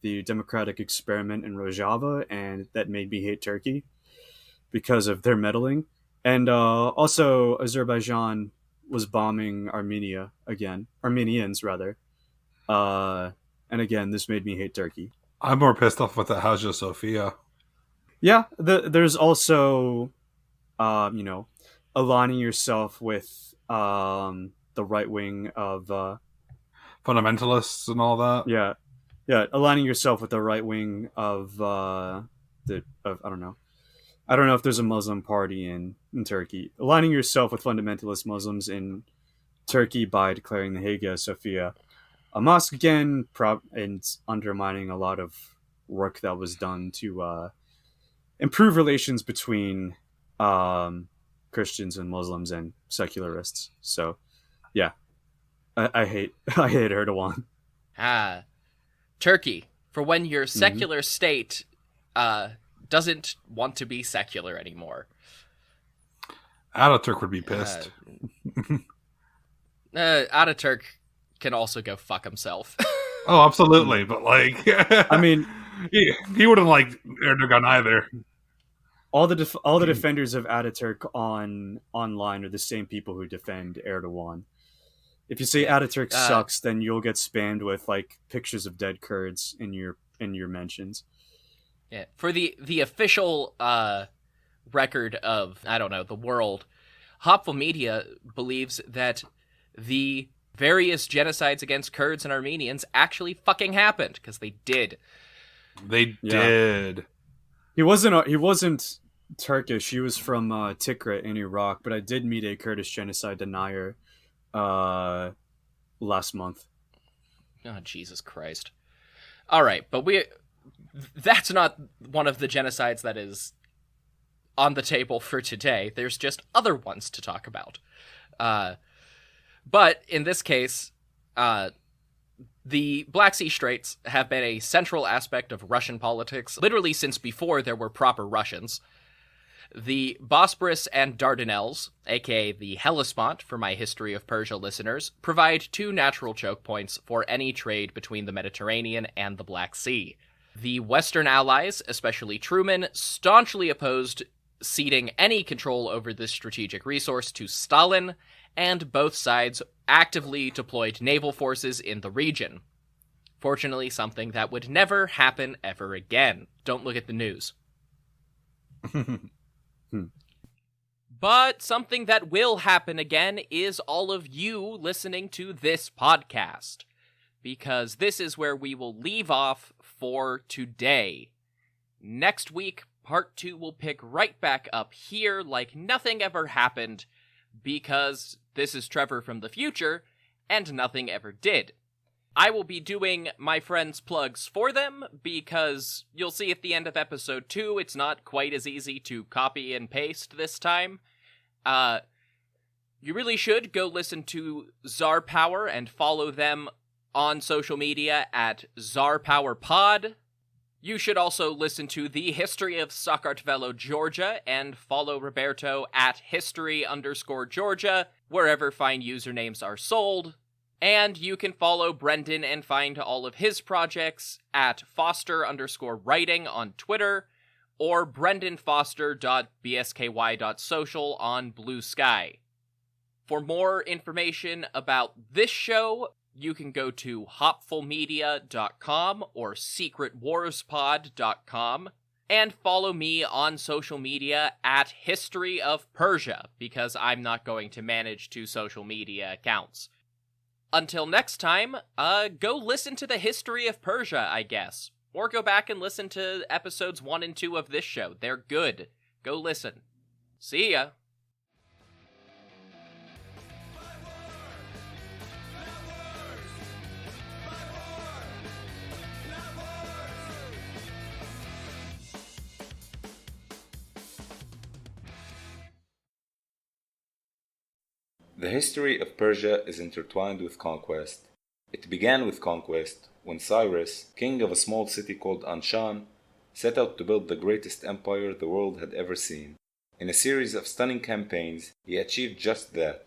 the democratic experiment in Rojava, and that made me hate Turkey because of their meddling. And also, Azerbaijan was bombing Armenians, rather. And again, this made me hate Turkey.
I'm more pissed off with the Hagia Sophia.
Yeah, there's also, aligning yourself with the right wing of
fundamentalists and all that.
Yeah, aligning yourself with the right wing of I don't know. I don't know if there's a Muslim party in Turkey. Aligning yourself with fundamentalist Muslims in Turkey by declaring the Hagia Sophia a mosque again, and undermining a lot of work that was done to improve relations between Christians and Muslims and secularists. So, yeah, I hate Erdogan.
Turkey, for when your secular state doesn't want to be secular anymore.
Ataturk would be pissed.
Ataturk can also go fuck himself.
Oh, absolutely, but
I mean,
he wouldn't like Erdogan either.
All the defenders of Ataturk online are the same people who defend Erdogan. If you say Ataturk sucks, then you'll get spammed with pictures of dead Kurds in your mentions.
Yeah, for the official record of, I don't know, the world, Hopeful Media believes that the various genocides against Kurds and Armenians actually fucking happened, because they did.
They did.
He wasn't Turkish. He was from Tikrit in Iraq, but I did meet a Kurdish genocide denier last month.
Oh, Jesus Christ. All right, but that's not one of the genocides that is on the table for today. There's just other ones to talk about. But in this case, the Black Sea Straits have been a central aspect of Russian politics, literally since before there were proper Russians. The Bosporus and Dardanelles, aka the Hellespont for my History of Persia listeners, provide 2 natural choke points for any trade between the Mediterranean and the Black Sea. The Western Allies, especially Truman, staunchly opposed ceding any control over this strategic resource to Stalin, and both sides actively deployed naval forces in the region. Fortunately, something that would never happen ever again. Don't look at the news. But something that will happen again is all of you listening to this podcast, because this is where we will leave off for today. Next week, part 2 will pick right back up here like nothing ever happened, because this is Trevor from the future, and nothing ever did. I will be doing my friends' plugs for them, because you'll see at the end of episode 2, it's not quite as easy to copy and paste this time. You really should go listen to Tsar Power and follow them on social media at Tsar Power Pod. You should also listen to the History of Saqartvelo Georgia and follow Roberto at History_Georgia, wherever fine usernames are sold. And you can follow Brendan and find all of his projects at Foster_writing on Twitter, or brendanfoster.bsky.social on Blue Sky. For more information about this show, you can go to hopfulmedia.com or secretwarspod.com, and follow me on social media at History of Persia, because I'm not going to manage 2 social media accounts. Until next time, go listen to the History of Persia, I guess. Or go back and listen to episodes 1 and 2 of this show. They're good. Go listen. See ya.
The history of Persia is intertwined with conquest. It began with conquest when Cyrus, king of a small city called Anshan, set out to build the greatest empire the world had ever seen. In a series of stunning campaigns, he achieved just that,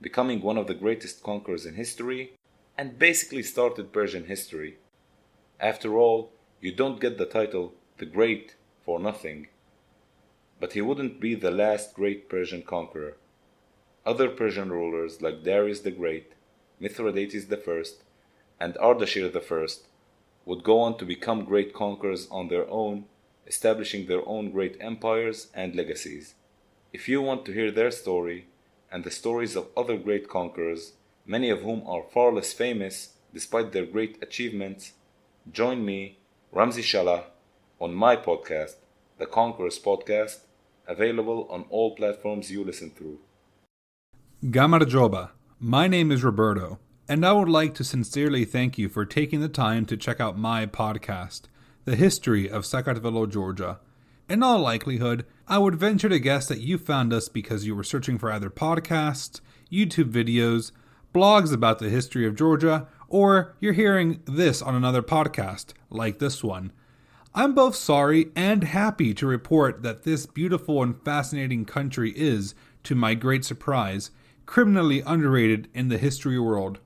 becoming one of the greatest conquerors in history, and basically started Persian history. After all, you don't get the title the Great for nothing. But he wouldn't be the last great Persian conqueror. Other Persian rulers like Darius the Great, Mithridates I, and Ardashir I would go on to become great conquerors on their own, establishing their own great empires and legacies. If you want to hear their story, and the stories of other great conquerors, many of whom are far less famous despite their great achievements, join me, Ramzi Shalah, on my podcast, The Conquerors Podcast, available on all platforms you listen through.
Gamarjoba, my name is Roberto, and I would like to sincerely thank you for taking the time to check out my podcast, The History of Saqartvelo Georgia. In all likelihood, I would venture to guess that you found us because you were searching for either podcasts, YouTube videos, blogs about the history of Georgia, or you're hearing this on another podcast, like this one. I'm both sorry and happy to report that this beautiful and fascinating country is, to my great surprise, criminally underrated in the history world.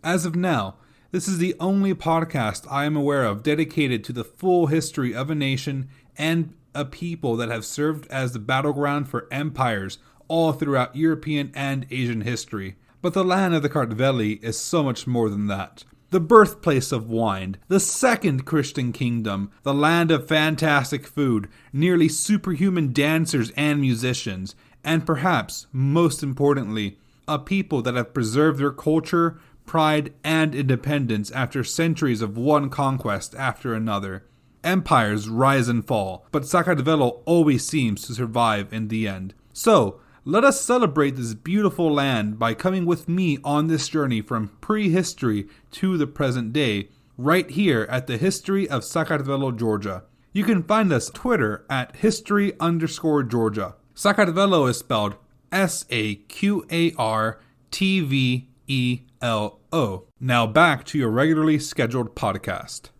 As of now, this is the only podcast I am aware of dedicated to the full history of a nation and a people that have served as the battleground for empires all throughout European and Asian history. But the land of the Kartveli is so much more than that. The birthplace of wine, the second Christian kingdom, the land of fantastic food, nearly superhuman dancers and musicians, and perhaps, most importantly, a people that have preserved their culture, pride, and independence after centuries of one conquest after another. Empires rise and fall, but Saqartvelo always seems to survive in the end. So, let us celebrate this beautiful land by coming with me on this journey from prehistory to the present day, right here at the History of Saqartvelo Georgia. You can find us on Twitter at History_Georgia. Saqartvelo is spelled Saqartvelo. Now back to your regularly scheduled podcast.